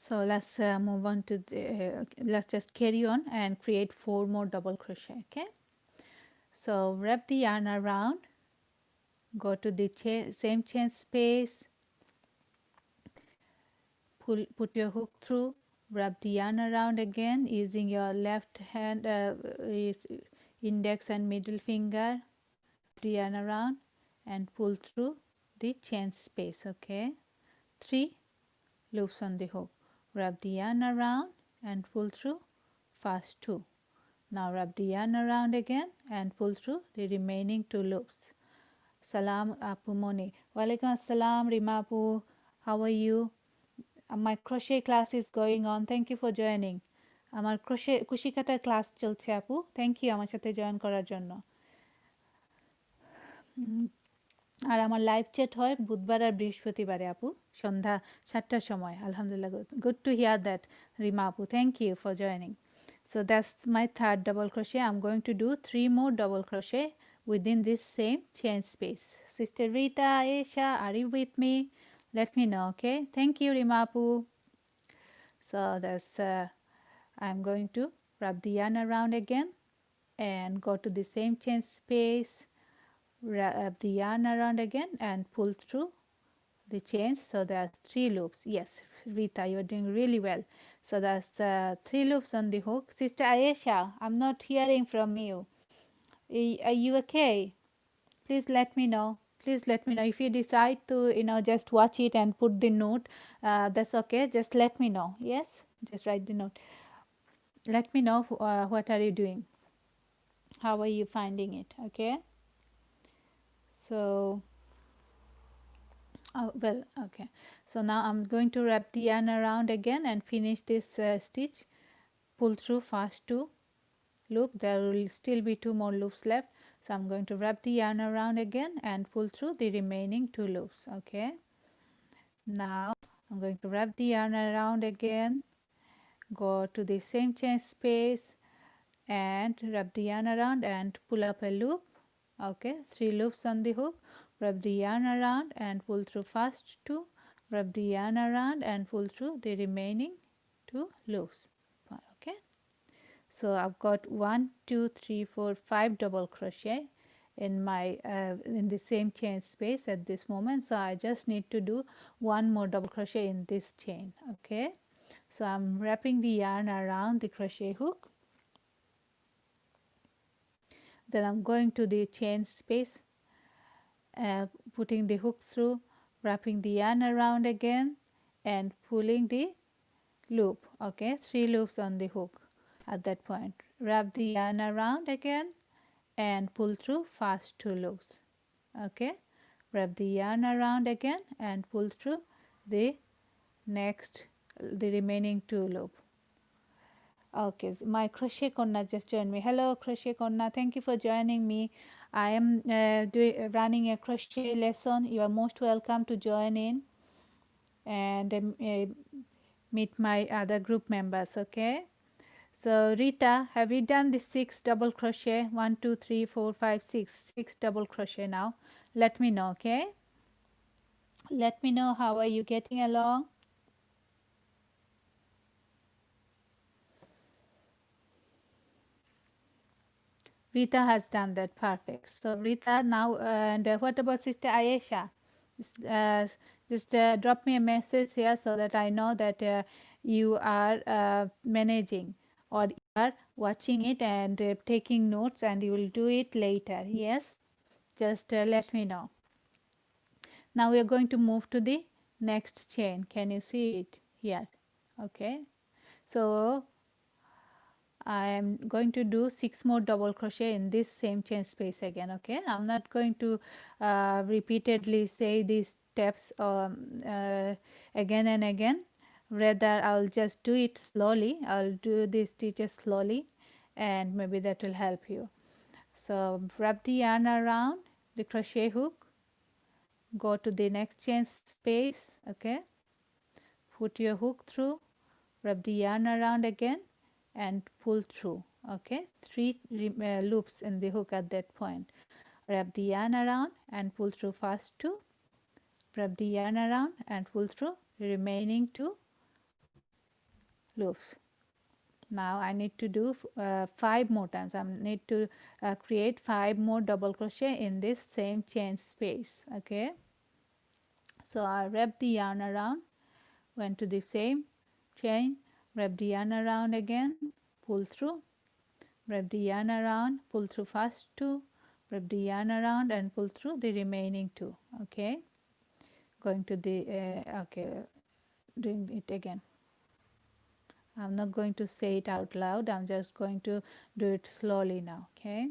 So let's move on to the let's just carry on and create 4 more double crochet. Okay, so wrap the yarn around, go to the same chain space, put your hook through, wrap the yarn around again using your left hand index and middle finger, the yarn around and pull through the chain space. Okay, 3 loops on the hook, wrap the yarn around and pull through fast 2. Now wrap the yarn around again and pull through the remaining 2 loops. Salam Apu Moni. Walaikum Assalam Rima Apu. How are you? My crochet class is going on. Thank you for joining. আমার কুশি কাটার class চলছে আপু। Thank you আমার সাথে join করার জন্য। আর আমার live chat হয় বুধবার আর বৃহস্পতিবারে আপু সন্ধ্যা 7টার সময়। আলহামদুলিল্লাহ, good to hear that Rima আপু। Thank you for joining. So that's my third double crochet. I'm going to do 3 more double crochet within this same chain space. Sister Rita, Aisha, are you with me? Let me know, okay? Thank you, Rimapu. So that's I'm going to wrap the yarn around again and go to the same chain space, wrap the yarn around again and pull through the chains. So there are 3 loops. Yes, Rita, you're doing really well. So that's 3 loops on the hook. Sister Ayesha, I'm not hearing from you. Are you okay? Please let me know. Please let me know. If you decide to just watch it and put the note, that's okay. Just let me know. Yes, just write the note. Let me know what are you doing, how are you finding it. Okay, so well, okay, so now I'm going to wrap the yarn around again and finish this stitch. Pull through fast 2 loop. There will still be 2 more loops left, so I'm going to wrap the yarn around again and pull through the remaining 2 loops. Okay, now I'm going to wrap the yarn around again, go to the same chain space and wrap the yarn around and pull up a loop. Okay, 3 loops on the hook, wrap the yarn around and pull through fast 2, wrap the yarn around and pull through the remaining 2 loops. Okay, so I've got 1 2 3 4 5 double crochet in my in the same chain space at this moment, so I just need to do 1 more double crochet in this chain. Okay, so I'm wrapping the yarn around the crochet hook, then I'm going to the chain space, putting the hook through, wrapping the yarn around again and pulling the loop. Okay, 3 loops on the hook. At that point, wrap the yarn around again and pull through fast 2 loops. Okay, wrap the yarn around again and pull through the remaining 2 loop. Okay, so my crochet Konna just joined me. Hello crochet Konna, thank you for joining me. I am running a crochet lesson. You are most welcome to join in and meet my other group members. Okay, so Rita, have you done the 6 double crochet? 1 2 3 4 5 6 double crochet now? Let me know. Okay, let me know how are you getting along. Rita has done that. Perfect. So Rita now, and what about Sister Ayesha? Just drop me a message here so that I know that you are managing or you are watching it and taking notes, and you will do it later. Yes, just let me know. Now we are going to move to the next chain. Can you see it here? Okay, so I am going to do 6 more double crochet in this same chain space again. Okay, I'm not going to repeatedly say these steps again and again. Rather, I'll just do it slowly. I'll do these stitches slowly, and maybe that will help you. So wrap the yarn around the crochet hook, go to the next chain space. Okay, put your hook through, wrap the yarn around again and pull through. Okay, 3 loops in the hook at that point. Wrap the yarn around and pull through fast 2, wrap the yarn around and pull through the remaining 2 loops. Now I need to do 5 more times. I need to create 5 more double crochet in this same chain space. Okay, so I wrap the yarn around, went to the same chain, wrap the yarn around again, pull through, wrap the yarn around, pull through first 2, wrap the yarn around and pull through the remaining 2. Okay, going to the okay, doing it again. I'm not going to say it out loud, I'm just going to do it slowly now. Okay,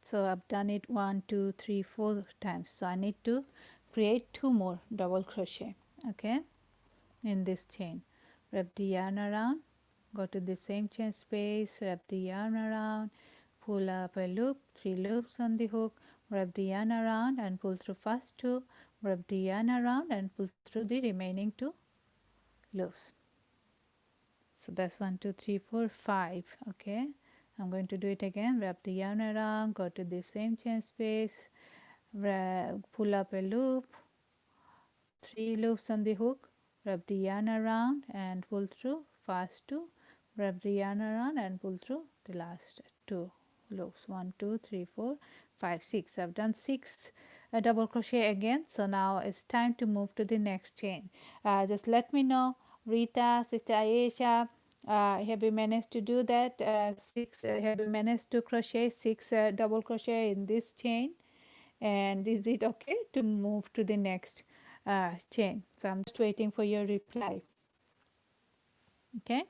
so I've done it 1 2 3 4 times, so I need to create 2 more double crochet. Okay, in this chain, wrap the yarn around, go to the same chain space, wrap the yarn around, pull up a loop, 3 loops on the hook, wrap the yarn around and pull through first 2, wrap the yarn around and pull through the remaining 2 loops. So that's 1 2 3 4 5. Okay, I'm going to do it again. Wrap the yarn around, go to the same chain space, pull up a loop, 3 loops on the hook, wrap the yarn around and pull through first 2, wrap the yarn around and pull through the last 2 loops. 1 2 3 4 5 6. I've done 6 double crochet again. So now it's time to move to the next chain. Just let me know, Rita, Sister Ayesha, have you managed to do that? 6 have you managed to crochet 6 double crochet in this chain? And is it okay to move to the next chain? So I'm just waiting for your reply. Okay,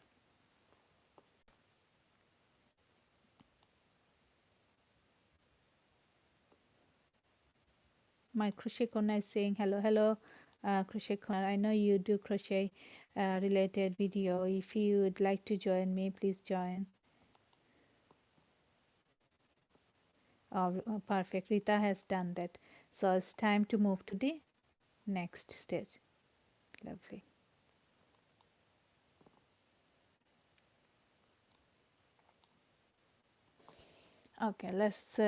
my crochet corner is saying hello. Hello, crochet corner, I know you do crochet related video. If you would like to join me, please join. Oh, perfect, Rita has done that. So it's time to move to the next stage. Lovely. Okay, let's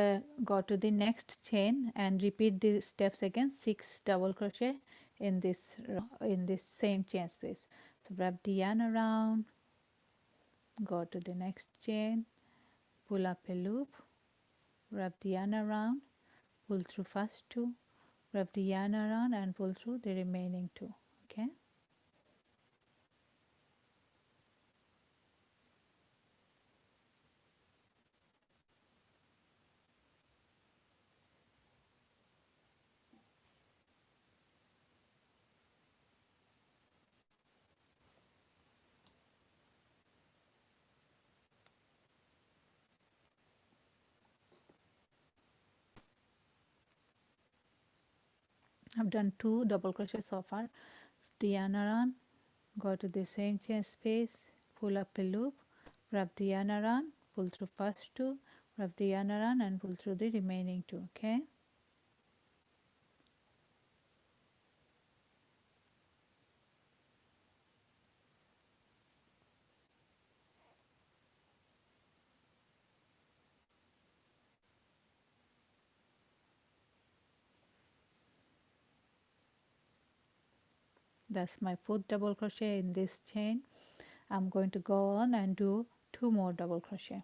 go to the next chain and repeat the steps again. 6 double crochet in this row, in this same chain space. So wrap the yarn around, go to the next chain, pull up a loop, wrap the yarn around, pull through first 2, wrap the yarn around and pull through the remaining 2. Okay, I've done 2 double crochet so far. The yarn around, go to the same chain space, pull up a loop, wrap the yarn around, pull through first 2, wrap the yarn around and pull through the remaining 2. Okay, that's my 4th double crochet in this chain. I'm going to go on and do 2 more double crochet.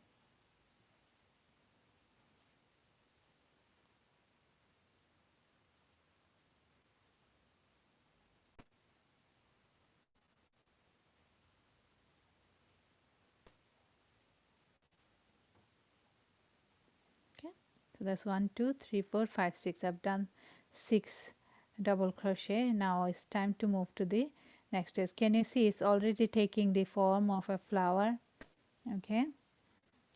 Okay, so that's 1 2 3 4 5 6. I've done 6 double crochet. Now it's time to move to the next stage. Can you see it's already taking the form of a flower? Okay,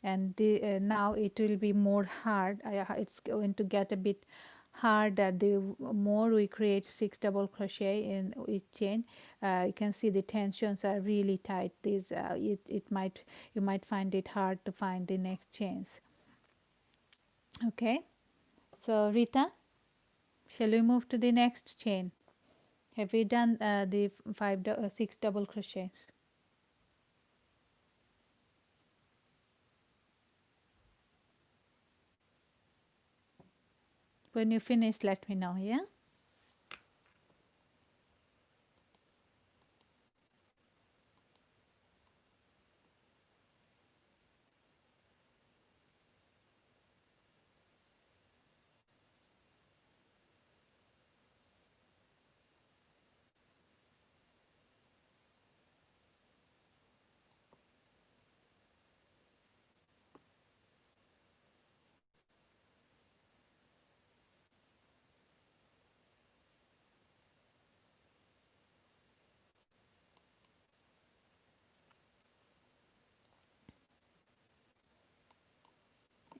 and now it will be more hard. It's going to get a bit harder the more we create 6 double crochet in each chain. You can see the tensions are really tight. These you might find it hard to find the next chains. Okay, so Rita, Shall we move to the next chain? Have we done the 6 double crochets? When you finish, let me know, yeah?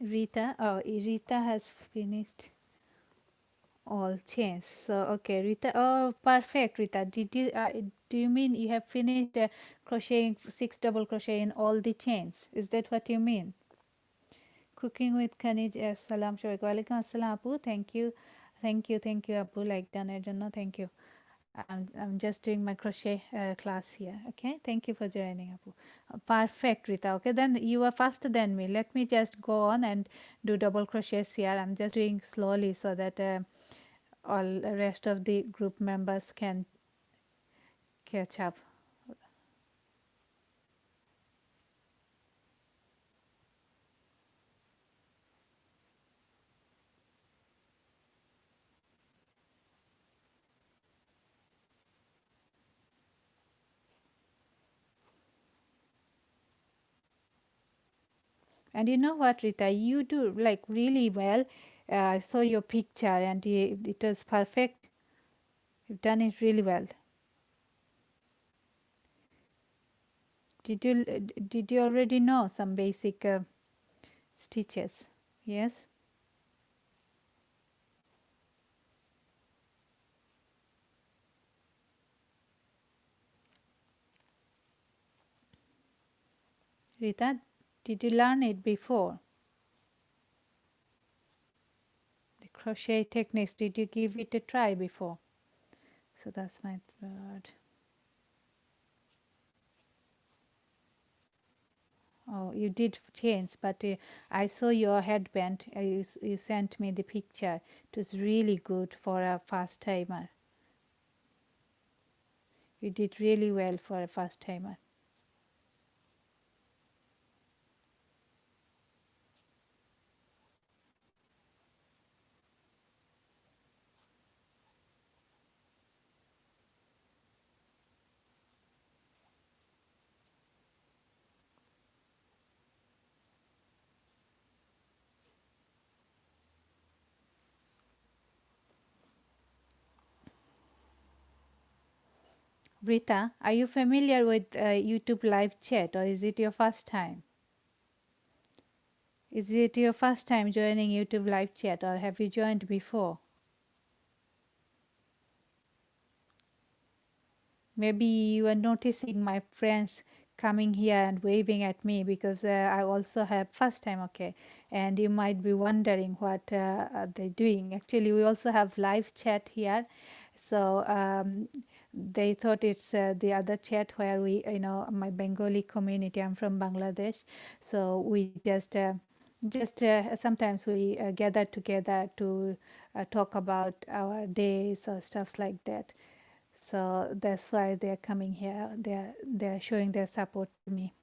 Rita has finished all chains. So okay, Rita. Oh, perfect, Rita. Did you do you mean you have finished crocheting 6 double crochet in all the chains? Is that what you mean? Cooking with Khanij. Assalam shaikum. Walaikum assalam, Apu. Thank you, Apu. Like done. I don't know. Thank you. I'm just doing my crochet class here. Okay, thank you for joining, Apu. Perfect, Rita. Okay, then you are faster than me. Let me just go on and do double crochets here. I'm just doing slowly so that all the rest of the group members can catch up. And you know what, Rita, you do like really well. I saw your picture and it was perfect. You've done it really well. Did you already know some basic stitches? Yes, Rita, did you learn it before? The crochet techniques, did you give it a try before? So that's my third. Oh, you did change, but I saw your headband. You sent me the picture. It was really good for a first timer. You did really well for a first timer. Rita, are you familiar with YouTube live chat, or is it your first time? Is it your first time joining YouTube live chat, or have you joined before? Maybe you are noticing my friends coming here and waving at me because I also have first time, okay? And you might be wondering what are they doing. Actually, we also have live chat here. So they thought it's the other chat where we, my Bengali community, I'm from Bangladesh. So we just sometimes we gather together to talk about our days or stuffs like that. So that's why they're coming here. They're showing their support to me.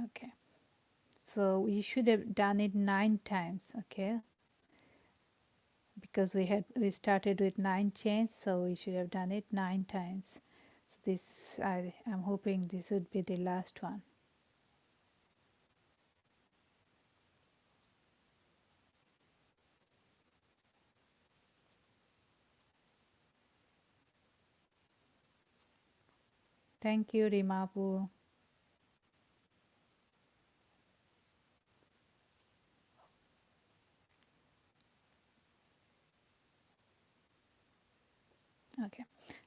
Okay, so we should have done it 9 times. Okay, because we started with 9 chains, so we should have done it 9 times. So this I'm hoping this would be the last one. Thank you, Rimapu.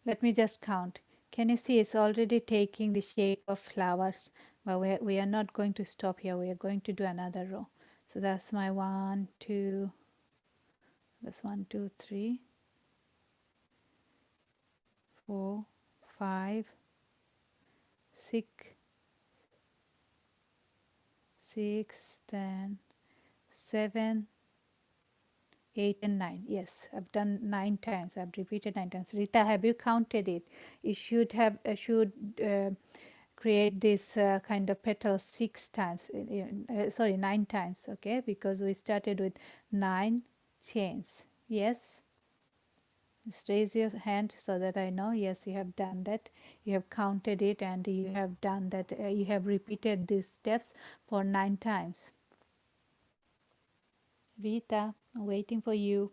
Let me just count. Can you see it's already taking the shape of flowers? But we are not going to stop here. We are going to do another row. So that's my 1, 2, that's 1, 2, 3, 4, 5, 6, 6, then 7, 8 and 9. Yes, I've done 9 times. I've repeated 9 times. Rita, have you counted it? You should have create this kind of petal 6 times. Sorry, 9 times. Okay, because we started with 9 chains. Yes. Just raise your hand so that I know. Yes, you have done that. You have counted it and you have done that. You have repeated these steps for 9 times. Rita, I'm waiting for you.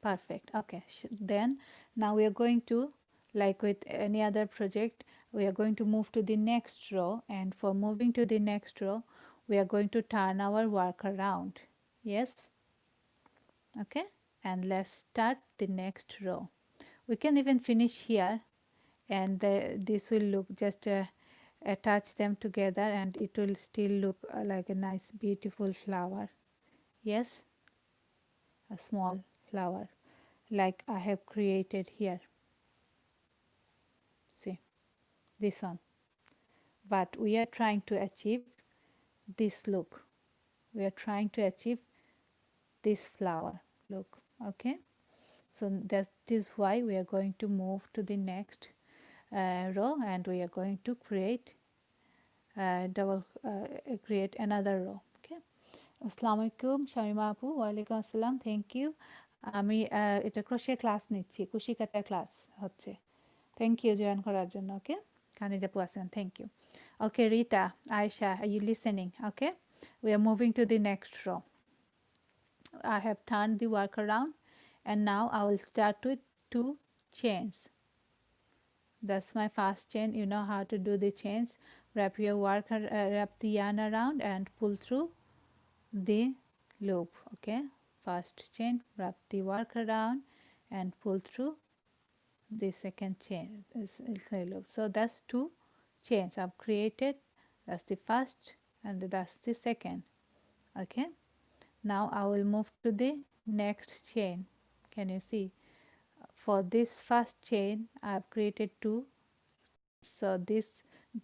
Perfect. Okay. Then now we are going to, like with any other project, we are going to move to the next row, and for moving to the next row we are going to turn our work around. Yes. Okay. And let's start the next row. We can even finish here, and this will look just attach them together and it will still look like a nice beautiful flower. Yes, a small flower like I have created here. See this one, but we are trying to achieve this look. We are trying to achieve this flower look. Okay, so that is why we are going to move to the next row, and we are going to create create another row. Okay, আসসালামু আলাইকুম শামিমা আপু। ওয়ালাইকুম আসসালাম, thank you. আমি এটা crochet class নিচ্ছি, কুশি কাটা ক্লাস হচ্ছে। থ্যাংক ইউ জয়েন করার জন্য। ওকে, খানিজ আপু আছেন, thank you. Okay Rita, Ayesha, are you listening? Okay, we are moving to the next row. I have turned the work around and now I will start with 2 chains. That's my first chain. You know how to do the chains. Wrap your work, wrap the yarn around and pull through the loop. Okay, first chain, wrap the work around and pull through the second chain loop. So that's 2 chains I've created. That's the first and that's the second. Okay, now I will move to the next chain. Can you see? For this first chain I've created 2, so this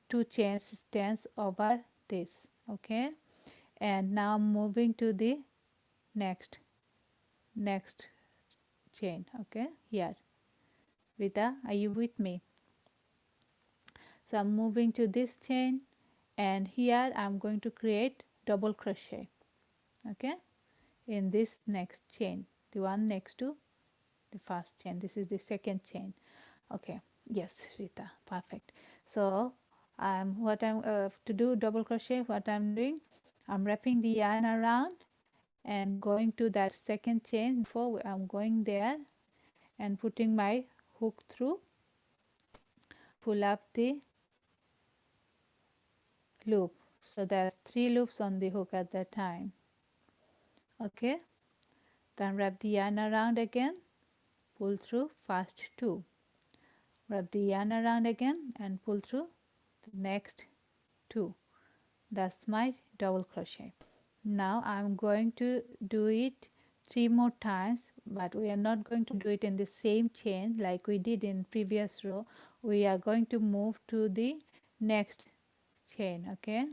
2 chains stands over this. Okay, and now I'm moving to the next chain. Okay, here. Rita, are you with me? So I'm moving to this chain, and here I'm going to create double crochet. Okay, in this next chain, the one next to the first chain. This is the second chain. Okay, yes Rita, perfect. So what I'm to do double crochet, what I'm doing, I'm wrapping the yarn around and going to that second chain. Before I'm going there and putting my hook through, pull up the loop. So there's 3 loops on the hook at that time. Okay, then wrap the yarn around again, pull through first 2, wrap the yarn around again and pull through the next 2. That's my double crochet. Now I'm going to do it 3 more times, but we are not going to do it in the same chain like we did in previous row. We are going to move to the next chain. Okay,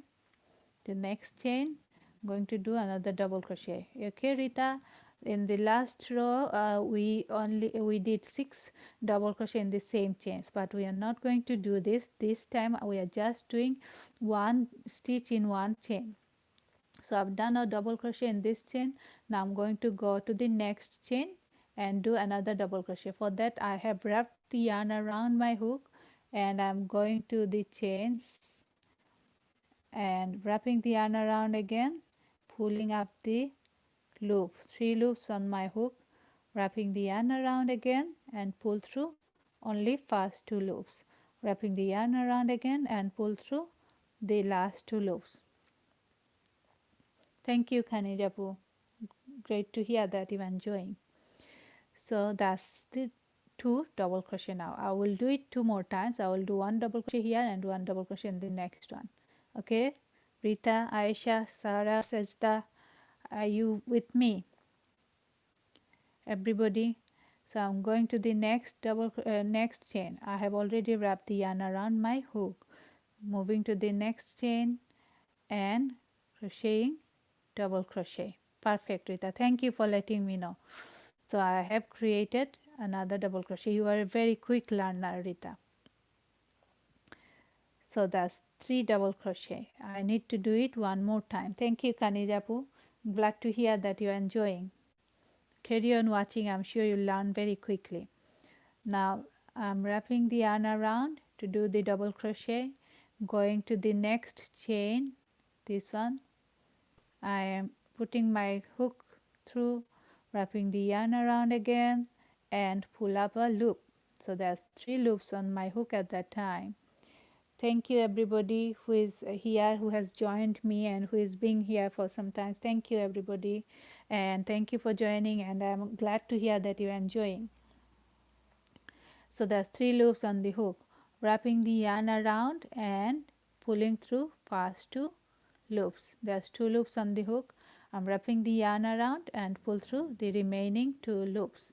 the next chain, I'm going to do another double crochet. Okay Rita, in the last row we did 6 double crochet in the same chains, but we are not going to do this time. We are just doing 1 stitch in 1 chain. So I've done a double crochet in this chain. Now I'm going to go to the next chain and do another double crochet. For that I have wrapped the yarn around my hook, and I'm going to the chains and wrapping the yarn around again, pulling up the loop, 3 loops on my hook, wrapping the yarn around again and pull through only first 2 loops, wrapping the yarn around again and pull through the last 2 loops. Thank you Khanijapu, great to hear that you're enjoying. So that's the 2 double crochet. Now I will do it 2 more times. I will do 1 double crochet here and 1 double crochet in the next one. Okay, Rita, Aisha, Sarah, Sajda, are you with me, everybody? So I'm going to the next next chain. I have already wrapped the yarn around my hook. Moving to the next chain and crocheting double crochet. Perfect, Rita. Thank you for letting me know. So I have created another double crochet. You are a very quick learner, Rita. So that's 3 double crochet. I need to do it 1 more time. Thank you, Kanijapu. Glad to hear that you are enjoying. Carry on watching. I'm sure you'll learn very quickly. Now I'm wrapping the yarn around to do the double crochet. Going to the next chain, this one. I am putting my hook through, wrapping the yarn around again and pull up a loop. So there's 3 loops on my hook at that time. Thank you everybody who is here, who has joined me and who is being here for some time. Thank you everybody, and thank you for joining, and I'm glad to hear that you're enjoying. So there's 3 loops on the hook, wrapping the yarn around and pulling through first 2 loops. There's 2 loops on the hook. I'm wrapping the yarn around and pull through the remaining 2 loops.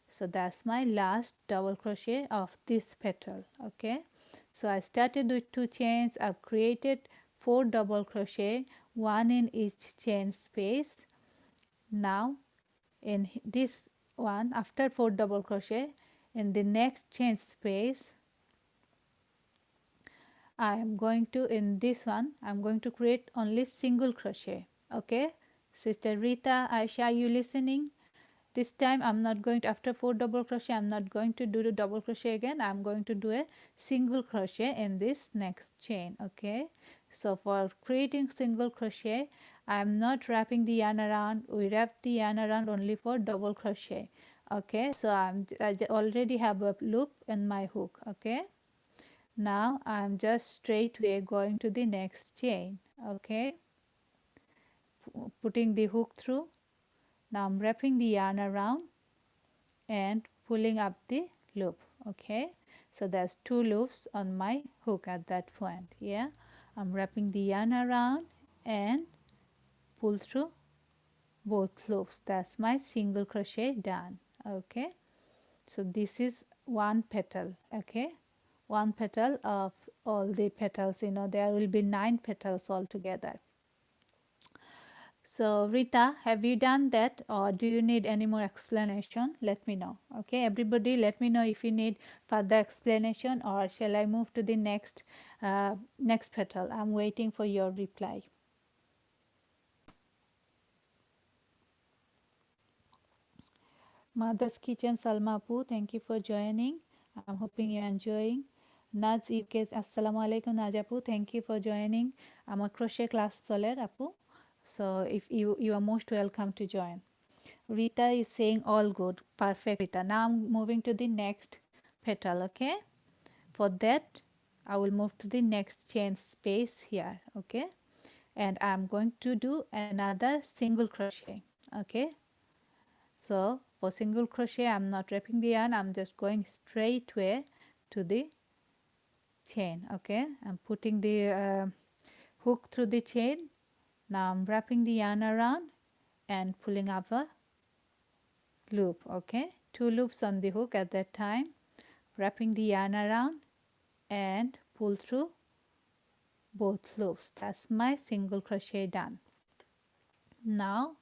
So that's my last double crochet of this petal. Okay, so I started with 2 chains. I've created 4 double crochet, 1 in each chain space. Now in this one, after 4 double crochet, in the next chain space, I am going to, in this one, I am going to create only single crochet. Okay, Sister Rita, Aisha, are you listening? This time I'm not going to, after 4 double crochet, I'm not going to do the double crochet again. I'm going to do a single crochet in this next chain. Okay, so for creating single crochet, I'm not wrapping the yarn around. We wrap the yarn around only for double crochet. Okay, so I already have a loop in my hook. Okay, now I'm just straightway going to the next chain. Okay, putting the hook through. Now I'm wrapping the yarn around and pulling up the loop. Okay, so there's 2 loops on my hook at that point. Yeah, I'm wrapping the yarn around and pull through both loops. That's my single crochet done. Okay, so this is 1 petal. Okay, 1 petal of all the petals. There will be 9 petals altogether. So Rita, have you done that, or do you need any more explanation? Let me know. Okay, everybody, let me know if you need further explanation, or shall I move to the next next petal? I'm waiting for your reply. Mother's Kitchen, Salma Apu, thank you for joining. I'm hoping you're enjoying. Naz UK, Assalamu alaikum Naz Apu, thank you for joining. I'm a crochet class Soler Apu. So if you are most welcome to join. Rita is saying all good. Perfect, Rita. Now I'm moving to the next petal. Okay, for that I will move to the next chain space here. Okay, and I'm going to do another single crochet. Okay, so for single crochet I'm not wrapping the yarn, I'm just going straight way to the chain. Okay, I'm putting the hook through the chain. Now I'm wrapping the yarn around and pulling up a loop. Okay, 2 loops on the hook at that time, wrapping the yarn around and pull through both loops. That's my single crochet done. Now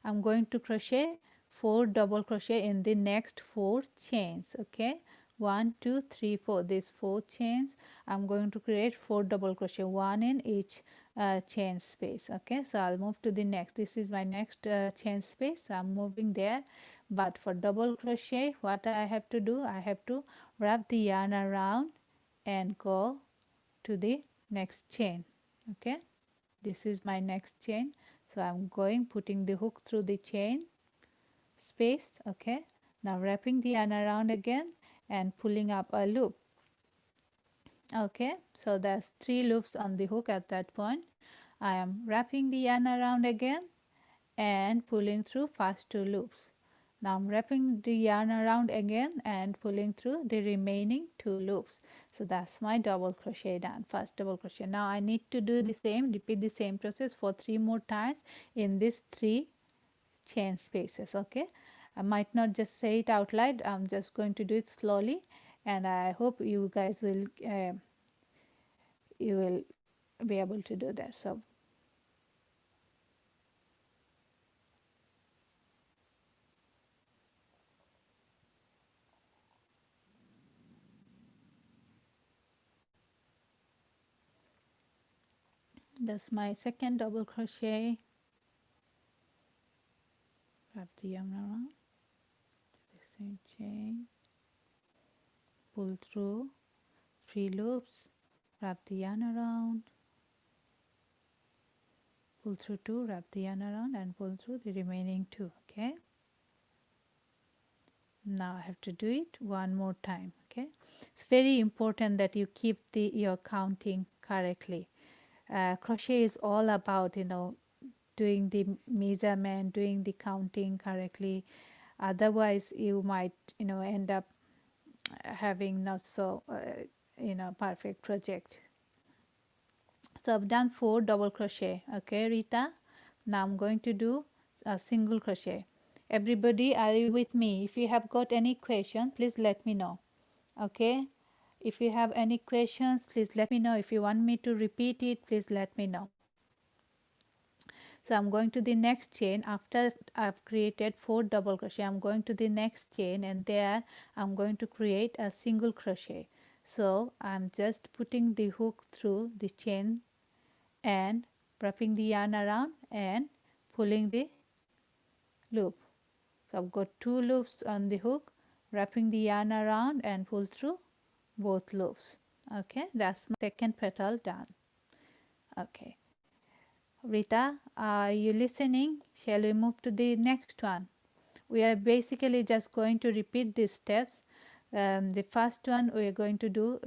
I'm going to crochet 4 double crochet in the next 4 chains. Okay, 1 2 3 4, these 4 chains I'm going to create 4 double crochet, 1 in each chain space. Okay, so I'll move to the next. This is my next chain space, so I'm moving there. But for double crochet, what I have to do, I have to wrap the yarn around and go to the next chain. Okay, this is my next chain, so I'm going, putting the hook through the chain space. Okay, now wrapping the yarn around again and pulling up a loop. Okay, so there's 3 loops on the hook at that point. I am wrapping the yarn around again and pulling through first 2 loops. Now I'm wrapping the yarn around again and pulling through the remaining 2 loops. So that's my double crochet done, first double crochet. Now I need to do the same, repeat the same process for 3 more times in these 3 chain spaces. Okay, I might not just say it out loud, I'm just going to do it slowly, and I hope you guys will you will be able to do that. So that's my second double crochet. Wrap the yarn around the same chain, pull through 3 loops, wrap the yarn around, pull through 2, wrap the yarn around, and pull through the remaining 2. Okay, now I have to do it one more time. Okay, it's very important that you keep your counting correctly. Crochet is all about, doing the measurement, doing the counting correctly. Otherwise you might end up having not so perfect project. So I've done 4 double crochet. Okay, Rita, now I'm going to do a single crochet. Everybody, are you with me? If you have got any question, please let me know. Okay, if you have any questions, please let me know. If you want me to repeat it, please let me know. So I'm going to the next chain. After I've created 4 double crochet, I'm going to the next chain, and there I'm going to create a single crochet. So I'm just putting the hook through the chain and wrapping the yarn around and pulling the loop. So I've got 2 loops on the hook, wrapping the yarn around and pull through both loops. Okay, that's my second petal done. Okay, Rita, are you listening? Shall we move to the next one? We are basically just going to repeat these steps. The first one we are going to do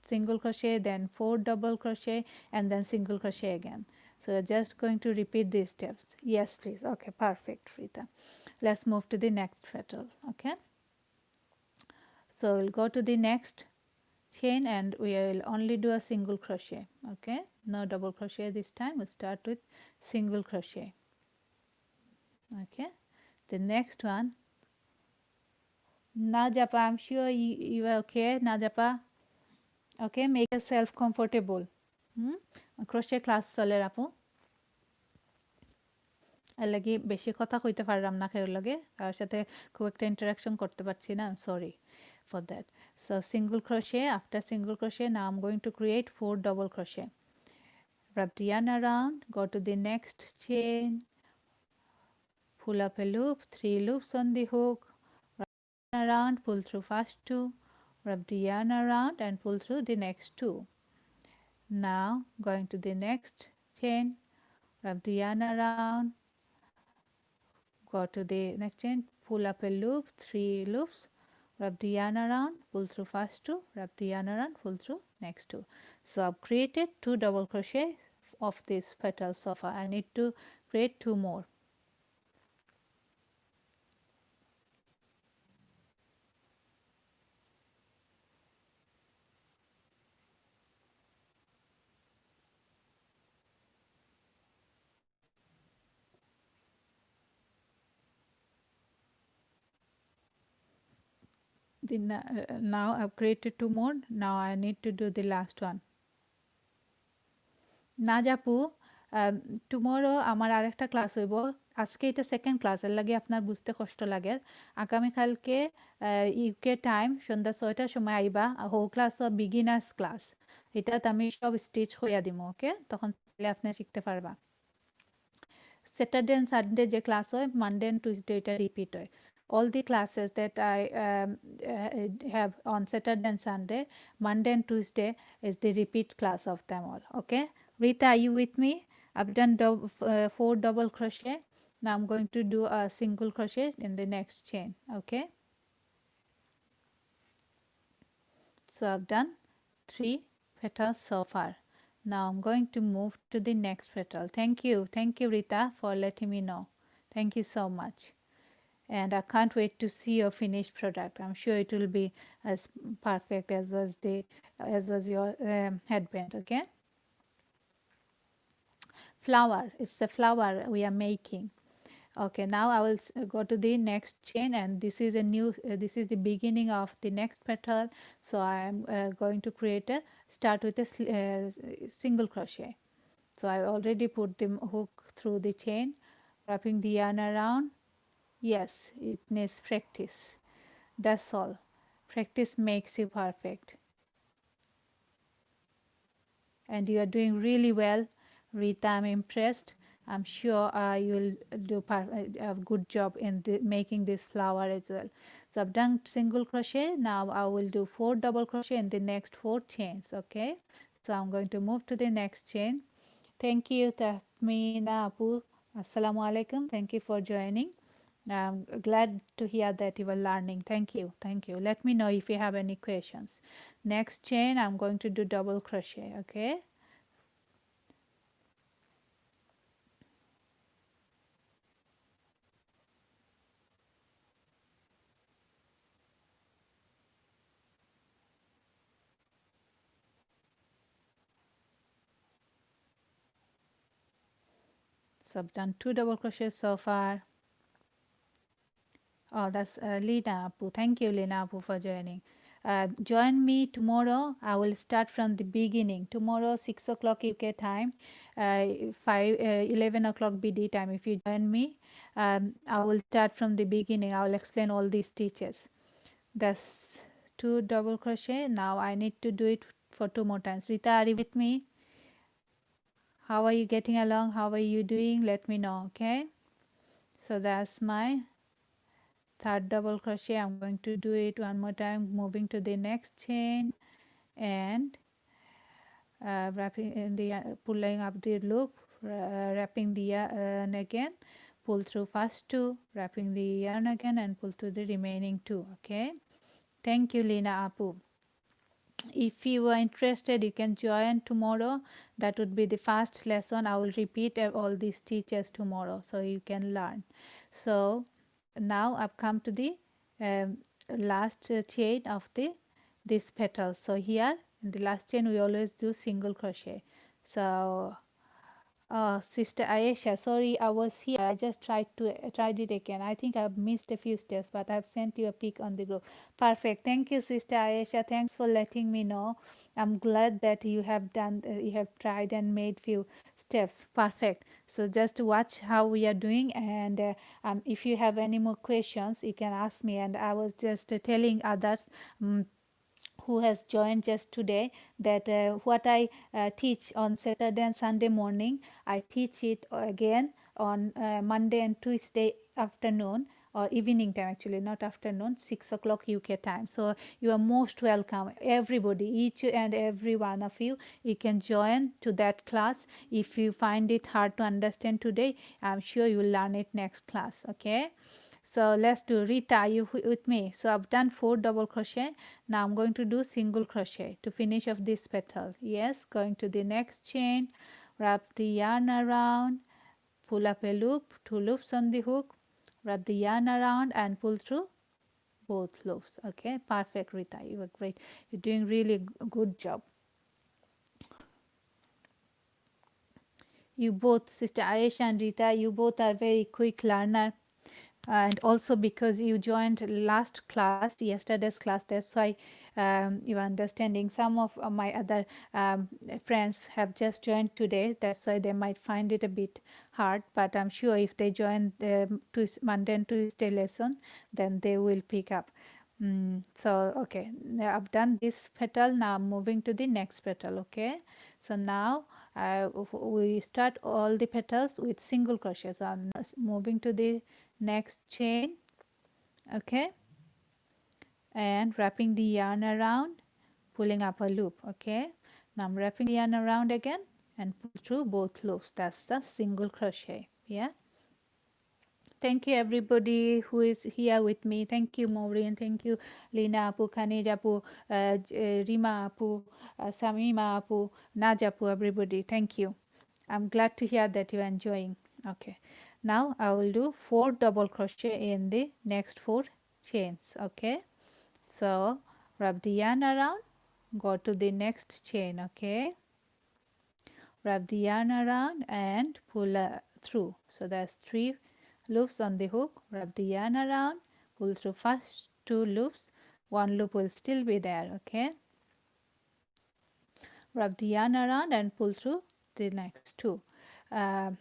single crochet, then 4 double crochet, and then single crochet again. So we're just going to repeat these steps. Yes, please. Okay, perfect, Rita. Let's move to the next petal. Okay, so we'll go to the next chain and we will only do a single crochet. Okay, no double crochet this time. We'll start with single crochet. Okay, the next one, Najapa, I'm sure you are okay. Najapa, okay, make yourself comfortable. Crochet class চলে আপু, এর লাগি বেশি কথা কইতে পারলাম না কেউ লগে, তার সাথে খুব একটা ইন্টারাকশন করতে পারছি না, sorry for that. So single crochet, after single crochet now I'm going to create 4 double crochet. Wrap the yarn around, go to the next chain, pull up a loop, 3 loops on the hook, wrap around, pull through first 2, wrap the yarn around and pull through the next 2. Now going to the next chain, wrap the yarn around, go to the next chain, pull up a loop, 3 loops, wrap the yarn around, pull through first 2, wrap the yarn around, pull through next 2. So I've created 2 double crochet of this petal so far. I need to create 2 more. Now I've created 2 more. Now I need to do the last one. নাজাপু, tomorrow আমার আরেকটা class হইব। আজকে এটা second class, এর লাগে আপনার বুঝতে কষ্ট লাগে। আগামীকালকে ইউকে টাইম সন্ধ্যা 6টার সময় আইবা, হো ক্লাস বিগিনার্স ক্লাস, এটাতে আমি সব স্টিচ হইয়া দিব। ওকে, তখন আপনি শিখতে পারবা। স্যাটারডে অ্যান্ড সানডে যে ক্লাস হয়, মানডে অ্যান্ড টিউসডে এটা রিপিট হয়। All the classes that I have on Saturday and Sunday, Monday and Tuesday is the repeat class of them all. Okay, Rita, are you with me? I've done 4 double crochet. Now I'm going to do a single crochet in the next chain. Okay, so I've done 3 petals so far. Now I'm going to move to the next petal. Thank you Rita for letting me know. Thank you so much. And I can't wait to see your finished product. I'm sure it will be as perfect as was your headband. Okay, flower. It's the flower we are making. Okay, now I will go to the next chain, and this is a new. This is the beginning of the next petal. So I am going to create a start with a single crochet. So I already put the hook through the chain, wrapping the yarn around. Yes, it needs practice. That's all. Practice makes you perfect. And you are doing really well, Rita. I'm impressed. I'm sure you'll do a good job in making this flower as well. So I've done single crochet. Now I will do 4 double crochet in the next 4 chains. Okay. So I'm going to move to the next chain. Thank you, Fahmina Apu. Assalamu alaikum. Thank you for joining. I'm glad to hear that you are learning. Thank you. Thank you. Let me know if you have any questions. Next chain, I'm going to do double crochet. Okay. So I've done 2 double crochets so far. Oh, that's Lina Apu. Thank you, Lina Apu, for joining. Join me tomorrow. I will start from the beginning. Tomorrow, 6 o'clock UK time, 11 o'clock BD time. If you join me, I will start from the beginning. I will explain all these stitches. That's 2 double crochet. Now I need to do it for 2 more times. Rita, are you with me? How are you getting along? How are you doing? Let me know, okay? So that's my third double crochet. I'm going to do it one more time, moving to the next chain and wrapping in the pulling up the loop, wrapping the yarn again, pull through first 2, wrapping the yarn again and pull through the remaining 2. Okay, thank you, Lina Apu. If you are interested, you can join tomorrow. That would be the first lesson. I will repeat all these teachers tomorrow so you can learn. So now I've come to the um, last chain of the this petal. So here in the last chain we always do single crochet. So Sister Ayesha, sorry I was here. I just tried it again. I think I've missed a few steps, but I've sent you a pic on the group. Perfect. Thank you, Sister Ayesha. Thanks for letting me know. I'm glad that you have done. You have tried and made few steps. Perfect. So just watch how we are doing, and if you have any more questions, you can ask me. And I was just telling others. Who has joined just today that what I teach on Saturday and Sunday morning, I teach it again on Monday and Tuesday afternoon or evening time, actually not afternoon, 6 o'clock UK time. So you are most welcome, everybody, each and every one of you. You can join to that class. If you find it hard to understand today, I'm sure you will learn it next class. Okay, so let's do. Rita, are you with me? So I've done 4 double crochet. Now I'm going to do single crochet to finish off this petal. Yes, going to the next chain, wrap the yarn around, pull up a loop, 2 loops on the hook, wrap the yarn around and pull through both loops. Okay, perfect, Rita. You were great. You're doing really good job. You both, Sister Ayesha and Rita, you both are very quick learner, and also because you joined last class, yesterday's class, that's why you are understanding. Some of my other friends have just joined today, that's why they might find it a bit hard, but I'm sure if they join the Monday and Tuesday lesson, then they will pick up. So okay, now I've done this petal. Now I'm moving to the next petal. Okay, so now we start all the petals with single crochet. So I'm moving to the next chain. Okay, and wrapping the yarn around, pulling up a loop. Okay, now I'm wrapping the yarn around again and pull through both loops. That's the single crochet. Yeah, Thank you everybody who is here with me. Thank you Maureen. Thank you Lina Apu, Khanij Apu, Rima Apu, Samima Apu, Naj Apu, everybody. Thank you. I'm glad to hear that you are enjoying. Okay. Now I will do 4 double crochet in the next 4 chains. Okay. So wrap the yarn around, go to the next chain. Okay. Wrap the yarn around and pull through. So there's 3 loops on the hook. Wrap the yarn around, pull through first 2 loops. 1 loop will still be there. Okay. Wrap the yarn around and pull through the next 2. Uh,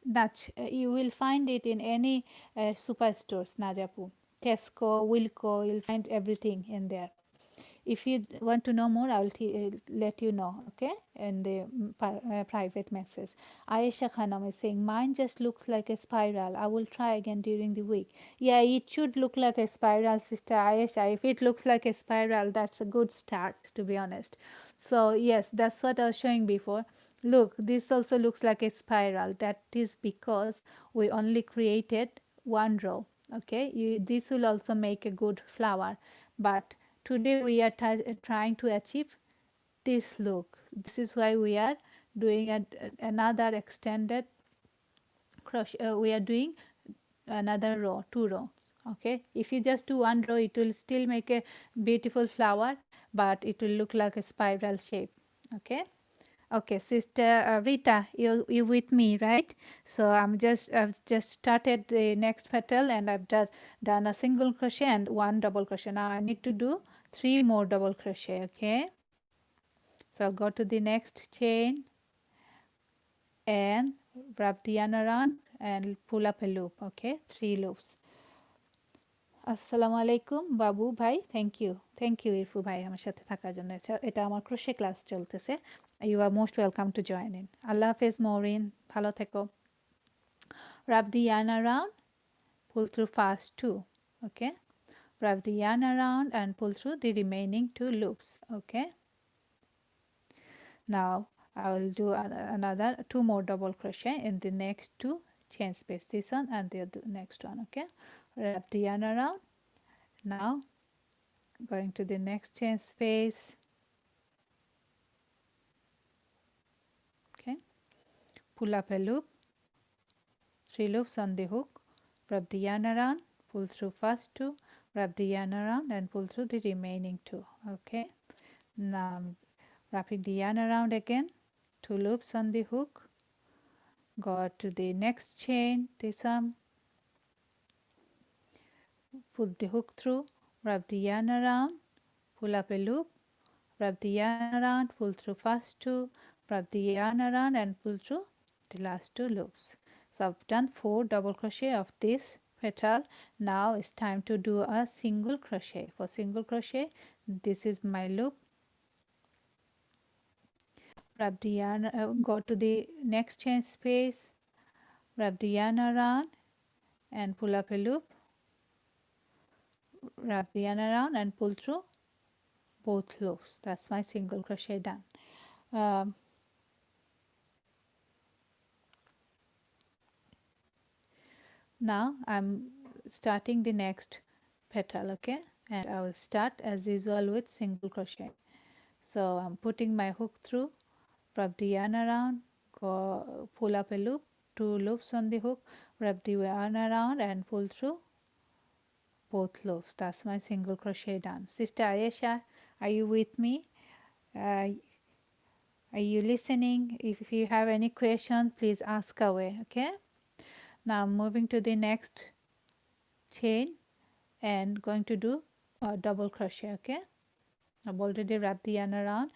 that you will find it in any superstores, Najapu, Tesco, Wilco. You'll find everything in there. If you want to know more, I will let you know, okay, in the private message. Ayesha Khanam is saying, mine just looks like a spiral. I will try again during the week. Yeah, it should look like a spiral, Sister Ayesha. If it looks like a spiral, that's a good start, to be honest. So, yes, that's what I was showing before. Look, this also looks like a spiral. That is because we only created 1 row, okay. This will also make a good flower, but today we are trying to achieve this look. This is why we are doing another extended crochet. We are doing another row, 2 rows. Okay, if you just do 1 row, it will still make a beautiful flower, but it will look like a spiral shape. Okay. Okay, Sister Rita, you with me, right? So I've just started the next petal, and I've done a single crochet and 1 double crochet. Now I need to do 3 more double crochet. Okay, so I'll go to the next chain and wrap the yarn around and pull up a loop. Okay, 3 loops. আসসালামু আলাইকুম বাবু ভাই, thank you ইরফু ভাই আমার সাথে থাকার জন্য। এটা আমার ক্রোশে ক্লাস চলতেছে। You are most welcome to join in. আল্লাহ হাফেজ মরিন, ভালো থেকো। wrap the yarn around, pull through fast 2. Okay, wrap the yarn around and pull through the remaining 2 loops. Okay, now I will do another 2 more double crochet in the next 2 chain space, this one and the next one. Okay, wrap the yarn around. Now going to the next chain space. Okay, pull up a loop, 3 loops on the hook, wrap the yarn around, pull through first 2, wrap the yarn around and pull through the remaining 2. Okay, now I'm wrapping the yarn around again, 2 loops on the hook, go to the next chain, this one, pull the hook through, wrap the yarn around, pull up a loop, wrap the yarn around, pull through first 2, wrap the yarn around and pull through the last 2 loops. So I've done 4 double crochet of this petal. Now it's time to do a single crochet. For single crochet, this is my loop. Wrap the yarn, go to the next chain space, wrap the yarn around and pull up a loop, wrap the yarn around and pull through both loops. That's my single crochet done. Now I'm starting the next petal. Okay, and I will start as usual with single crochet. So I'm putting my hook through, wrap the yarn around, go pull up a loop, 2 loops on the hook, wrap the yarn around and pull through both loops. That's my single crochet done. Sister Ayesha, are you with me? Are you listening? If you have any question, please ask away. Okay, now I'm moving to the next chain and going to do a double crochet. Okay, I've already wrapped the yarn around,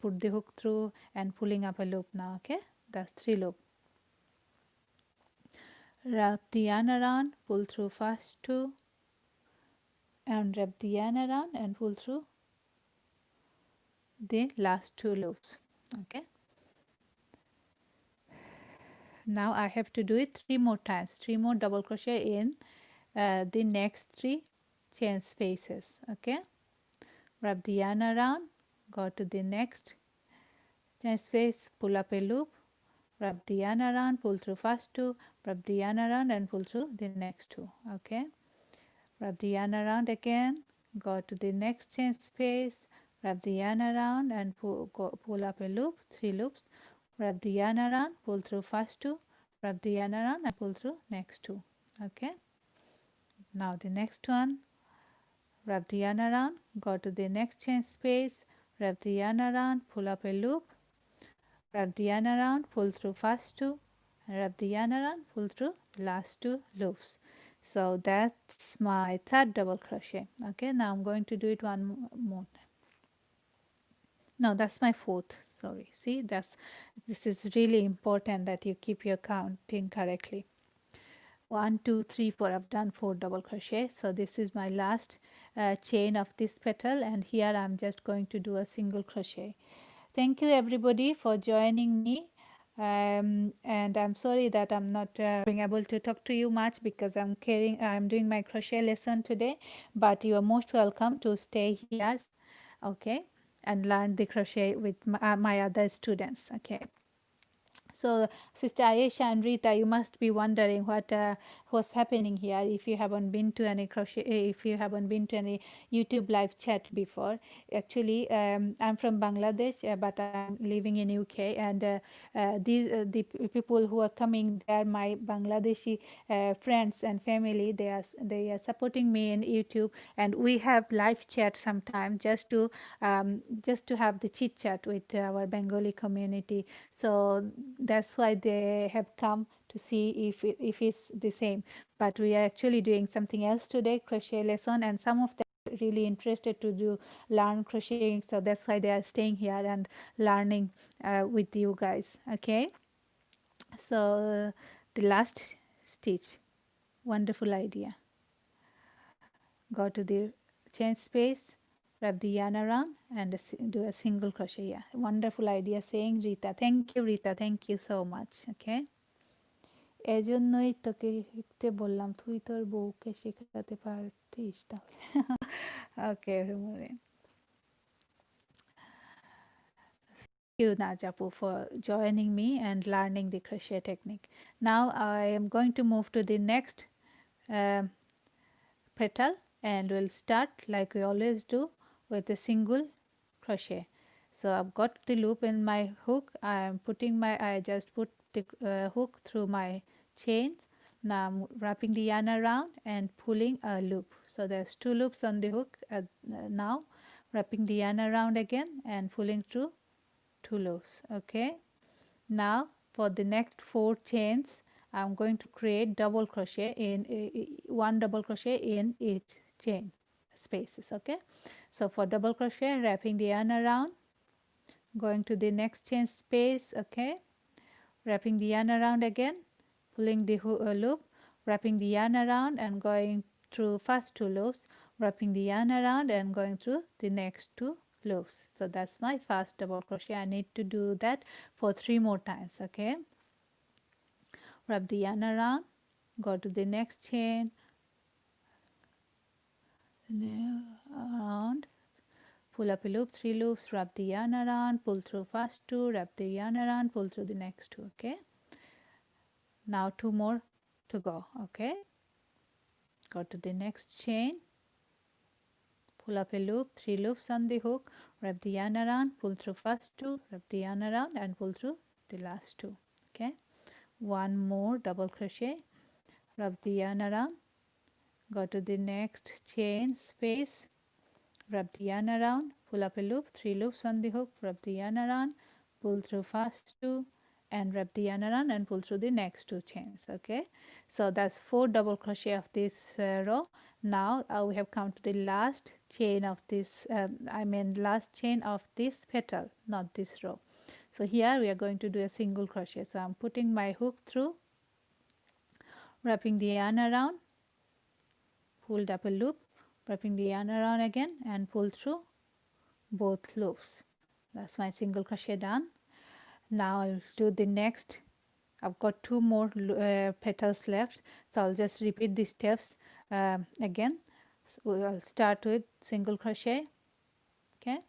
put the hook through and pulling up a loop now. Okay, that's 3 loop. Wrap the yarn around, pull through first 2 and wrap the yarn around and pull through the last 2 loops. Okay, now I have to do it 3 more times, 3 more double crochet in the next 3 chain spaces. Okay, wrap the yarn around, go to the next chain space, pull up a loop, wrap the yarn around, pull through first 2, wrap the yarn around and pull through the next 2. Okay, wrap the yarn around again, go to the next chain space, wrap the yarn around and pull up a loop, 3 loops, wrap the yarn around, pull through first 2, wrap the yarn around and pull through next 2. Okay, now the next one, wrap the yarn around, go to the next chain space, wrap the yarn around, pull up a loop, wrap the yarn around, pull through first 2, and wrap the yarn around, pull through the last 2 loops. So that's my third double crochet. Okay, now I'm going to do it one more time. No, that's my fourth. Sorry, see, this is really important that you keep your counting correctly. 1 2 3 4, I've done 4 double crochet. So this is my last chain of this petal, and here I'm just going to do a single crochet. Thank you everybody for joining me, and I'm sorry that I'm not being able to talk to you much because I'm doing my crochet lesson today, but you are most welcome to stay here, okay, and learn the crochet with my other students. Okay, so, Sister Ayesha and Rita, you must be wondering what's happening here. If you haven't been to any crochet, if you haven't been to any YouTube live chat before, actually, I'm from Bangladesh, but I'm living in UK, and the people who are coming, they are my Bangladeshi friends and family. They are supporting me in YouTube, and we have live chat sometimes just to have the chit chat with our Bengali community. So that's why they have come to see if it's the same. But we are actually doing something else today, crochet lesson, and some of them are really interested to learn crocheting. So that's why they are staying here and learning with you guys. Okay. So the last stitch, wonderful idea. Go to the chain space, wrap the yarn around and do a single crochet. Yeah, wonderful idea saying Rita. Thank you Rita, thank you so much. Okay, এজন্যই তোকে শিখতে বললাম, তুই তোর বউকে শেখাতে পারতিস তাহলে। Okay, thank you Najapu for joining me and learning the crochet technique. Now I am going to move to the next uh, petal, and we'll start like we always do with a single crochet. So I've got the loop in my hook. I just put the hook through my chains. Now I'm wrapping the yarn around and pulling a loop. So there's 2 loops on the hook. Now wrapping the yarn around again and pulling through 2 loops. Okay, now for the next 4 chains I'm going to create double crochet in 1 double crochet in each chain spaces. Okay, so for double crochet, wrapping the yarn around, going to the next chain space. Okay, wrapping the yarn around again, pulling the loop, wrapping the yarn around and going through first 2 loops, wrapping the yarn around and going through the next 2 loops. So that's my first double crochet. I need to do that for 3 more times. Okay, wrap the yarn around, go to the next chain, around, pull up a loop, 3 loops, wrap the yarn around, pull through first 2, wrap the yarn around, pull through the next 2. Okay, now 2 more to go. Okay, go to the next chain, pull up a loop, 3 loops on the hook, wrap the yarn around, pull through first 2, wrap the yarn around and pull through the last 2. Okay, 1 more double crochet, wrap the yarn around, go to the next chain space, wrap the yarn around, pull up a loop, 3 loops on the hook, wrap the yarn around, pull through first 2 and wrap the yarn around and pull through the next 2 chains. Okay, so that's 4 double crochet of this row. Now we have come to the last chain of this last chain of this petal, not this row. So here we are going to do a single crochet. So I'm putting my hook through, wrapping the yarn around, pulled up a loop, wrapping the yarn around again and pull through both loops. That's my single crochet done. Now I'll do the next. I've got 2 more petals left, so I'll just repeat these steps again. So I'll start with single crochet. Okay,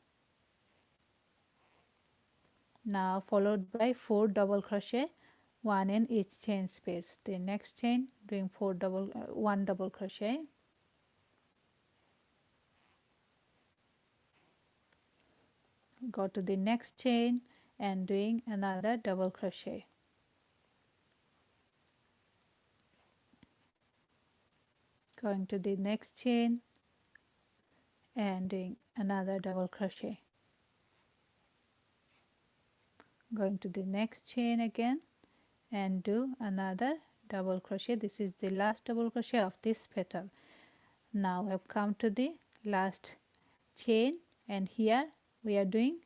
Now followed by 4 double crochet, 1 in each chain space. The next chain doing 1 double crochet, go to the next chain and doing another double crochet, going to the next chain and doing another double crochet, going to the next chain again and do another double crochet. This is the last double crochet of this petal. Now I've come to the last chain and here we are doing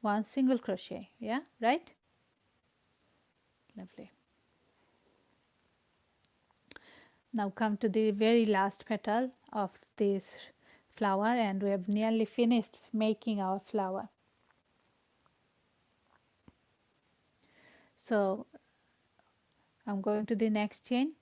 1 single crochet. Yeah, right? Lovely. Now come to the very last petal of this flower and we have nearly finished making our flower. So I'm going to the next chain,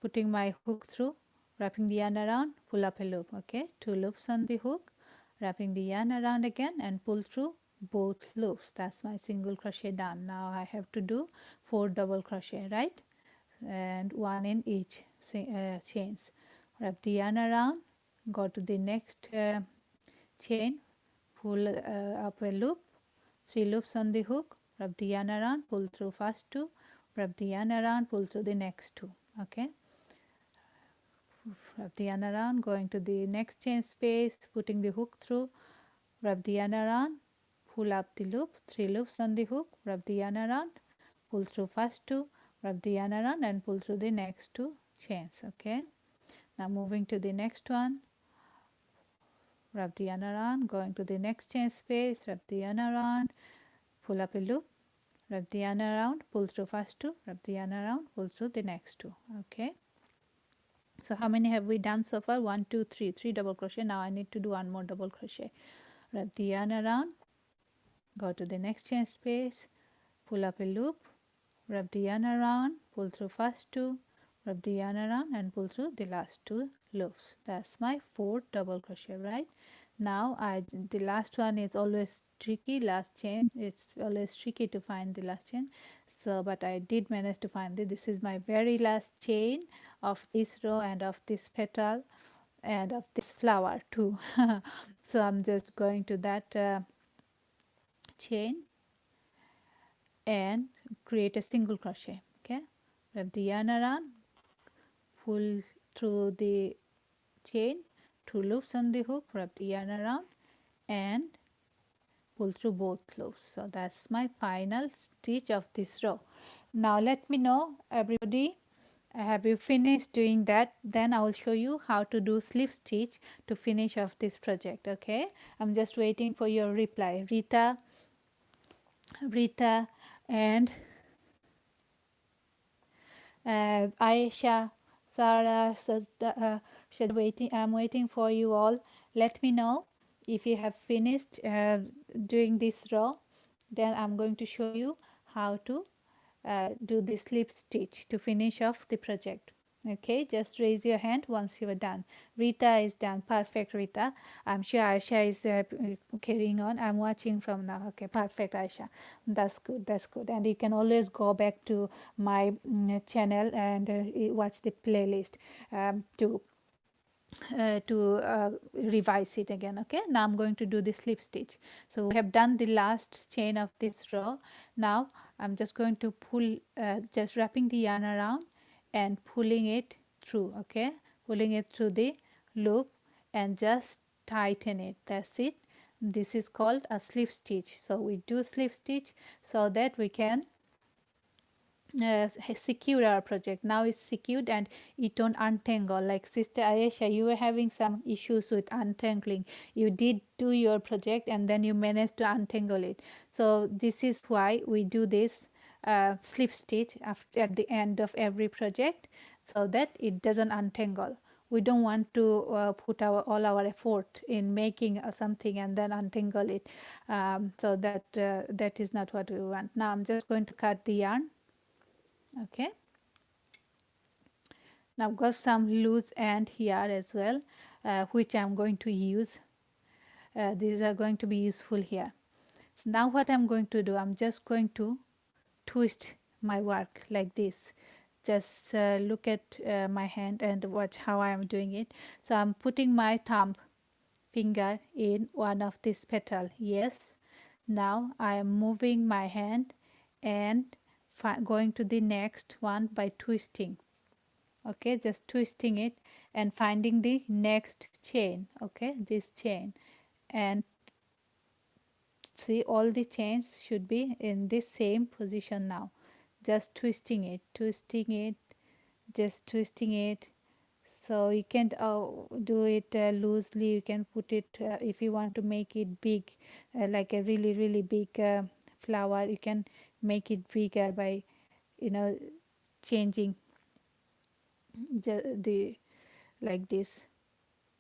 putting my hook through, wrapping the yarn around, pull up a loop. Okay, 2 loops on the hook, wrapping the yarn around again and pull through both loops. That's my single crochet done. Now I have to do 4 double crochet, right? And 1 in each chains. Wrap the yarn around, go to the next chain, pull up a loop, 3 loops on the hook, wrap the yarn around, pull through first 2, wrap the yarn around, pull through the next 2. Okay, wrap the yarn around, going to the next chain space, putting the hook through, wrap the yarn around, pull up the loop, 3 loops on the hook, wrap the yarn around, pull through first 2, wrap the yarn around and pull through the next 2 chains. Okay, now moving to the next one, wrap the yarn around, going to the next chain space, wrap the yarn around, pull up a loop, wrap the yarn around, pull through first 2, wrap the yarn around, pull through the next 2. Okay, so how many have we done so far? 1 2 3 3 double crochet. Now I need to do 1 more double crochet. Wrap the yarn around, go to the next chain space, pull up a loop, wrap the yarn around, pull through first 2, wrap the yarn around and pull through the last 2 loops. That's my 4th double crochet. Right now the last one is always tricky, last chain, it's always tricky to find the last chain. So but I did manage to find it. This is my very last chain of this row and of this petal and of this flower too. So I'm just going to that chain and create a single crochet. Okay, wrap the yarn around, pull through the chain, 2 loops on the hook, wrap the yarn around and pull through both loops. So that's my final stitch of this row. Now let me know, everybody, have you finished doing that? Then I will show you how to do slip stitch to finish off this project. Okay, I'm just waiting for your reply. Rita and Aisha, Sarah, waiting. I'm waiting for you all. Let me know if you have finished doing this row. Then I'm going to show you how to do the slip stitch to finish off the project. Okay, just raise your hand once you are done. Rita is done. Perfect, Rita. I'm sure Aisha is carrying on. I'm watching from now. Okay, perfect, Aisha. That's good. That's good. And you can always go back to my channel and watch the playlist to revise it again. Okay, now I'm going to do the slip stitch. So we have done the last chain of this row. Now I'm just going to pull, just wrapping the yarn around and pulling it through. Okay, pulling it through the loop and just tighten it. That's it. This is called a slip stitch. So we do slip stitch so that we can secure our project. Now it's secured and it don't untangle. Like Sister Ayesha, you were having some issues with untangling. You did do your project and then you managed to untangle it. So this is why we do this slip stitch at the end of every project so that it doesn't untangle. We don't want to put all our effort in making something and then untangle it. So that is not what we want. Now I'm just going to cut the yarn. Okay, now I've got some loose end here as well, which I'm going to use. These are going to be useful here. Now what I'm going to do, I'm just going to twist my work like this. Just look at my hand and watch how I am doing it. So I'm putting my thumb finger in one of these petal. Yes. Now I am moving my hand and going to the next one by twisting. Okay, just twisting it and finding the next chain. Okay, this chain, and see, all the chains should be in this same position now. Just twisting it, just twisting it. So you can do it loosely. You can put it if you want to make it big, like a really big flower. You can make it bigger by, you know, changing the like this,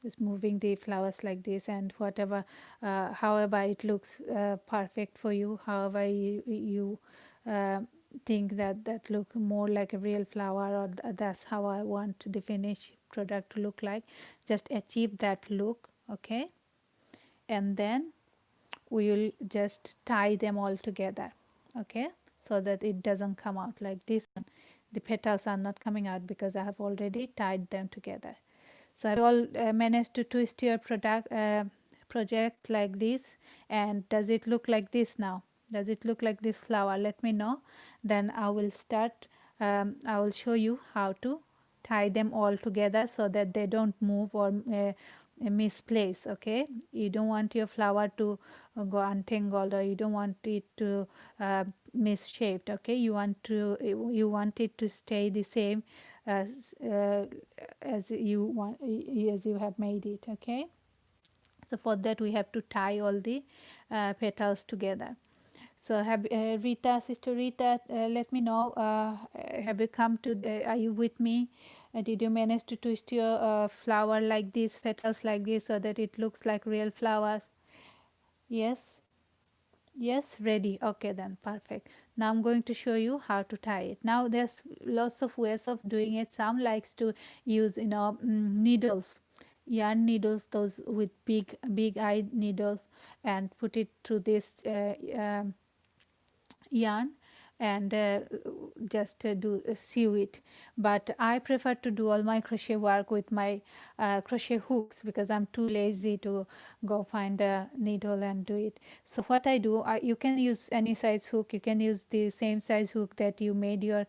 just moving the flowers like this, and whatever, however it looks perfect for you, however you uh, think that look more like a real flower, or that's how I want the finished product to look like. Just achieve that look. Okay, and then we will just tie them all together. Okay, so that it doesn't come out like this one. The petals are not coming out because I have already tied them together. So have you all managed to twist your project like this? And does it look like this now? Does it look like this flower? Let me know. Then I will start. I will show you how to tie them all together so that they don't move or misplace. Okay, you don't want your flower to go untangled, or you don't want it to misshaped. Okay, you want it to stay the same as as you want, as you have made it. Okay, so for that we have to tie all the petals together. So have Rita, sister Rita, let me know, have you come to are you with me? Did you manage to twist your flower like this, petals like this, so that it looks like real flowers? Yes. Yes, ready. Okay, then perfect. Now I'm going to show you how to tie it. Now there's lots of ways of doing it. Some likes to use, needles, yarn needles, those with big eye needles, and put it through this yarn, and just do sew it. But I prefer to do all my crochet work with my crochet hooks, because I'm too lazy to go find a needle and do it. So what I do, you can use any size hook. You can use the same size hook that you made your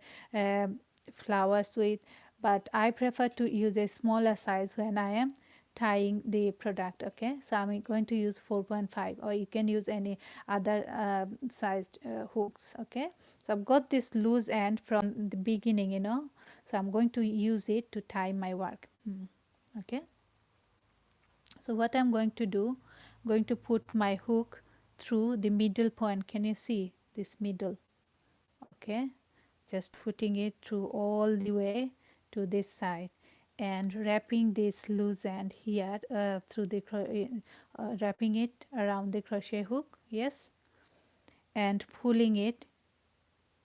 flowers with, but I prefer to use a smaller size when I am tying the product. Okay, so I'm going to use 4.5, or you can use any other sized hooks. Okay, so I've got this loose end from the beginning, so I'm going to use it to tie my work. Okay, so what I'm going to do, going to put my hook through the middle point. Can you see this middle? Okay, just putting it through all the way to this side, and wrapping this loose end here through the wrapping it around the crochet hook. Yes, and pulling it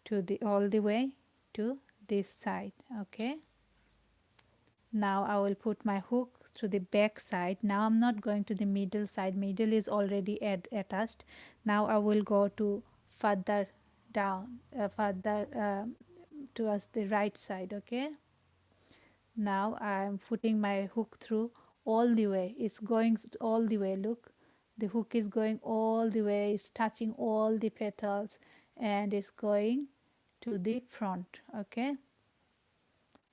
to the all the way to this side. Okay, now I will put my hook through the back side. Now I'm not going to the middle side. Middle is already attached. Now I will go to further down, further towards the right side. Okay, now I am putting my hook through all the way. It's going all the way. Look, the hook is going all the way. It's touching all the petals, and it's going to the front. Okay,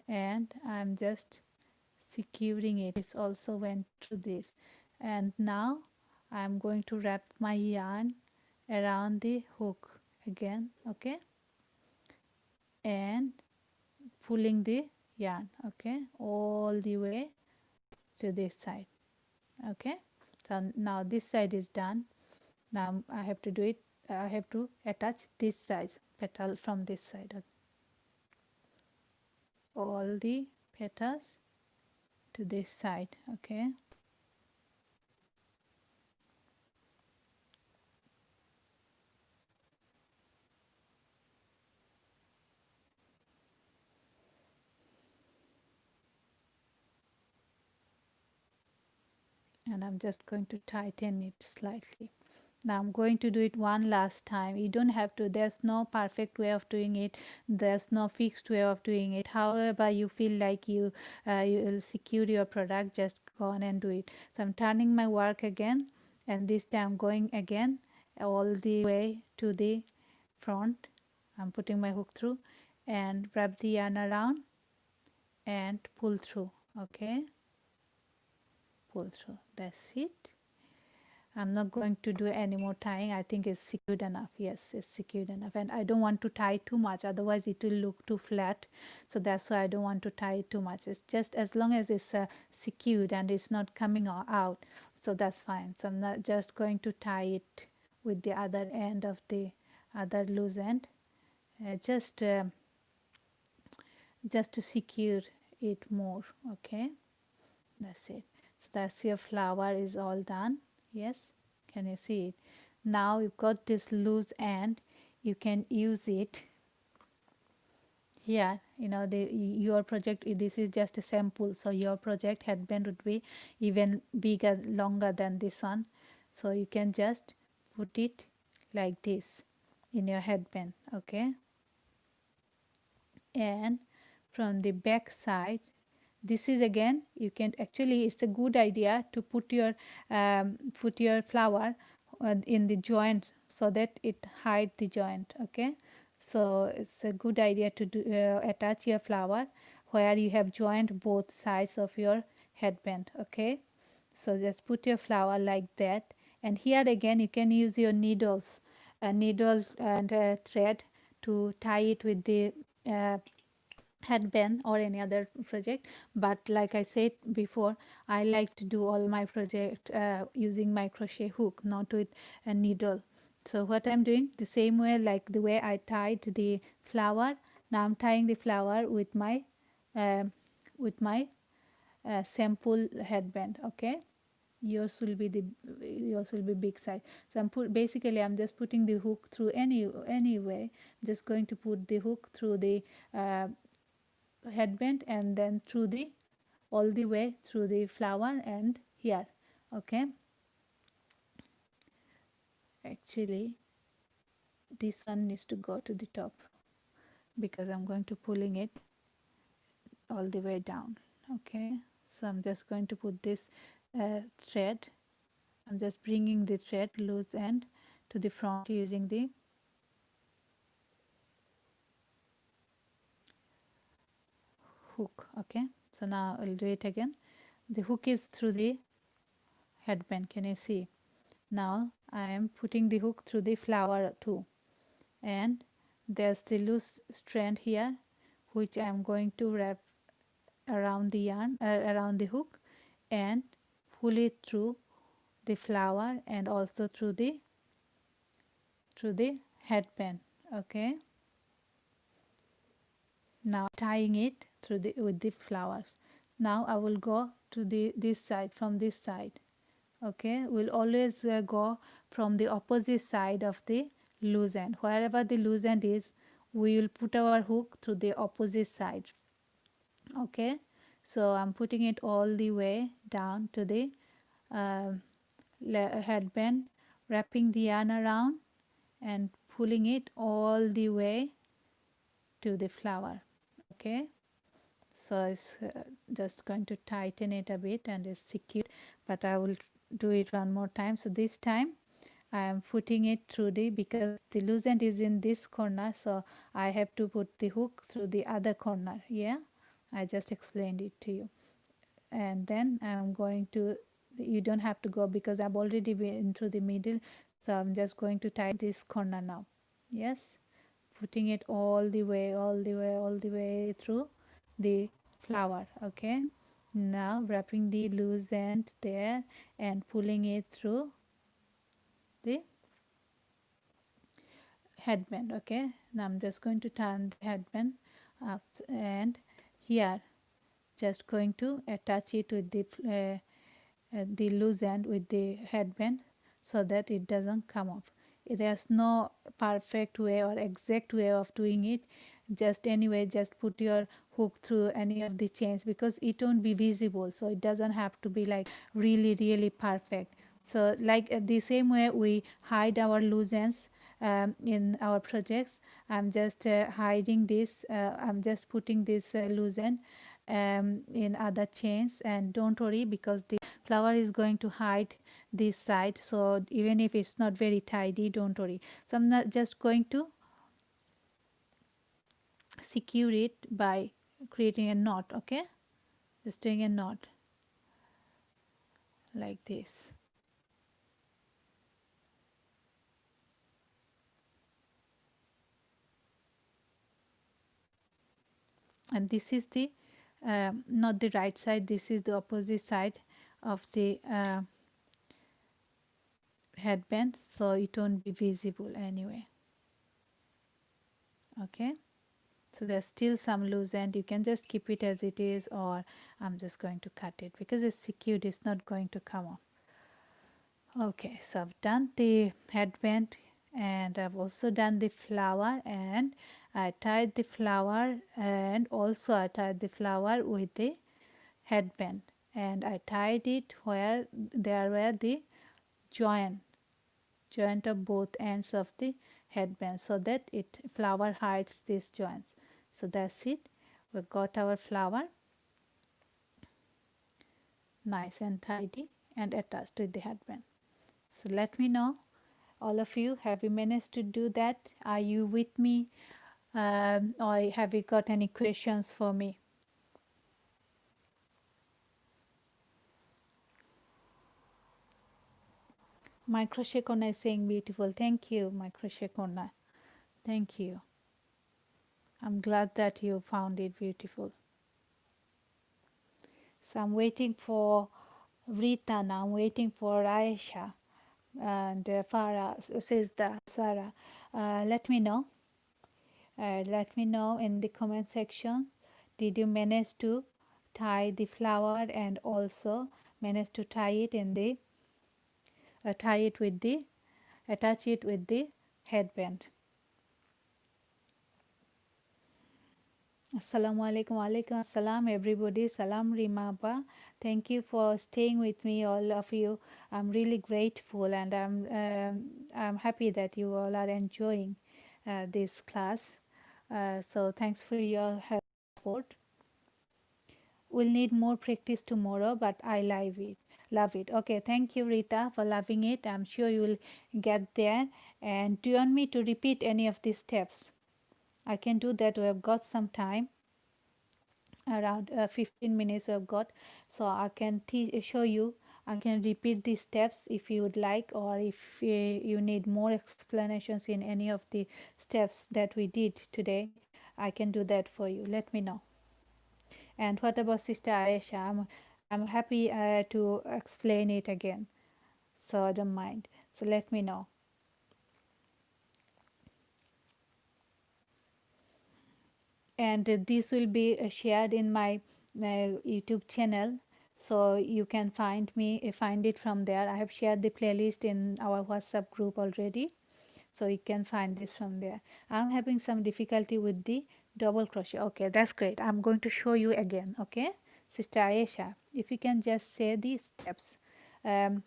and I'm just securing it. It's also went through this, and now I'm going to wrap my yarn around the hook again. Okay, and pulling the yarn, okay, all the way to this side. Okay, so now this side is done. Now I have to do it, I have to attach this side petal from this side. Okay. All the petals to this side. Okay, and I'm just going to tighten it slightly. Now I'm going to do it one last time. You don't have to, there's no perfect way of doing it, there's no fixed way of doing it. However you feel like you will secure your product, just go on and do it. So I'm turning my work again, and this time I'm going again all the way to the front. I'm putting my hook through and wrap the yarn around and pull through. Okay, pull through, that's it. I'm not going to do any more tying. I think it's secured enough. Yes, it's secured enough. And I don't want to tie too much, otherwise it will look too flat. So that's why I don't want to tie it too much. It's just as long as it's secured and it's not coming out. So that's fine. So I'm not just going to tie it with the other end of the other loose end. Just to secure it more. Okay, that's it. So that's your flower is all done. Yes, can you see it? Now you've got this loose end, you can use it here. You know, your project, this is just a sample, so your project headband would be even bigger, longer than this one. So you can just put it like this in your headband. Okay, and from the back side, this is again, you can actually, it's a good idea to put your flower in the joint so that it hide the joint. Okay, so it's a good idea to do, attach your flower where you have joined both sides of your headband. Okay, so just put your flower like that, and here again you can use your needles, needle and thread to tie it with the headband or any other project. But like I said before, I like to do all my project using my crochet hook, not with a needle. So what I'm doing, the same way like the way I tied the flower, now I'm tying the flower with my uh, sample headband. Okay, yours will be big size. So basically I'm just putting the hook through anyway. Just going to put the hook through the headband and then through the all the way through the flower and here. Okay, actually this one needs to go to the top because I'm going to pulling it all the way down. Okay, so I'm just going to put this thread, I'm just bringing the thread loose end to the front using the hook. Okay, so now I'll do it again. The hook is through the headband, can you see? Now I am putting the hook through the flower too, and there's the loose strand here which I am going to wrap around the yarn, around the hook, and pull it through the flower and also through the headband. Okay, now tying it through the with the flowers. Now I will go to the this side, from this side. Okay, we'll always go from the opposite side of the loose end. Wherever the loose end is, we will put our hook through the opposite side. Okay, so I'm putting it all the way down to the uh, headband, wrapping the yarn around and pulling it all the way to the flower. Okay, so it's just going to tighten it a bit and it's secure, but I will do it one more time. So this time I am putting it through the, because the loose end is in this corner, so I have to put the hook through the other corner. Yeah, I just explained it to you. And then I'm going to, you don't have to go because I've already been through the middle, so I'm just going to tie this corner now. Yes, putting it all the way, all the way, all the way through the flower. Okay, now wrapping the loose end there and pulling it through the headband. Okay, now I'm just going to turn the headband up, and here just going to attach it with the loose end with the headband so that it doesn't come off. There's no perfect way or exact way of doing it. Just anyway, just put your hook through any of the chains because it won't be visible, so it doesn't have to be like really perfect. So like the same way we hide our loose ends in our projects, I'm just hiding this, I'm just putting this loose end in other chains, and don't worry because the flower is going to hide this side, so even if it's not very tidy, don't worry. So I'm not just going to secure it by creating a knot. Okay, just doing a knot like this. And this is the not the right side, this is the opposite side of the headband, so it won't be visible anyway. Okay, so there's still some loose end, you can just keep it as it is, or I'm just going to cut it because it's secured, it's not going to come off. Okay, so I've done the headband and I've also done the flower, and I tied the flower, and also I tied the flower with the headband, and I tied it where there were the joint of both ends of the headband, so that it flower hides these joints. So that's it, we got our flower nice and tidy and attached with the headband. So let me know, all of you, have you managed to do that? Are you with me, or have you got any questions for me? My crochet corner is saying beautiful. Thank you, my crochet corner. Thank you. I'm glad that you found it beautiful. So I'm waiting for Rita now. I'm waiting for Aisha and Farah says that Sarah. Let me know. Let me know in the comment section. Did you manage to tie the flower and also manage to tie it in the tie it with the attach it with the headband? Assalamu alaikum. Walaikum assalam everybody. Salam Rimaba. Thank you for staying with me, all of you. I'm really grateful, and I'm happy that you all are enjoying this class. So thanks for your support. We'll need more practice tomorrow, but I love it. Love it. Okay, thank you, Rita, for loving it. I'm sure you will get there. And do you want me to repeat any of these steps? I can do that. We have got some time, around 15 minutes I've got, so I can show you. I can repeat these steps if you would like, or if you need more explanations in any of the steps that we did today, I can do that for you. Let me know. And what about Sister Aisha? I'm happy to explain it again, so I don't mind. So let me know. And this will be shared in my YouTube channel, so you can find me find it from there. I have shared the playlist in our WhatsApp group already, so you can find this from there. I'm having some difficulty with the double crochet. Okay, that's great. I'm going to show you again. Okay, Sister Ayesha, if you can just say these steps um,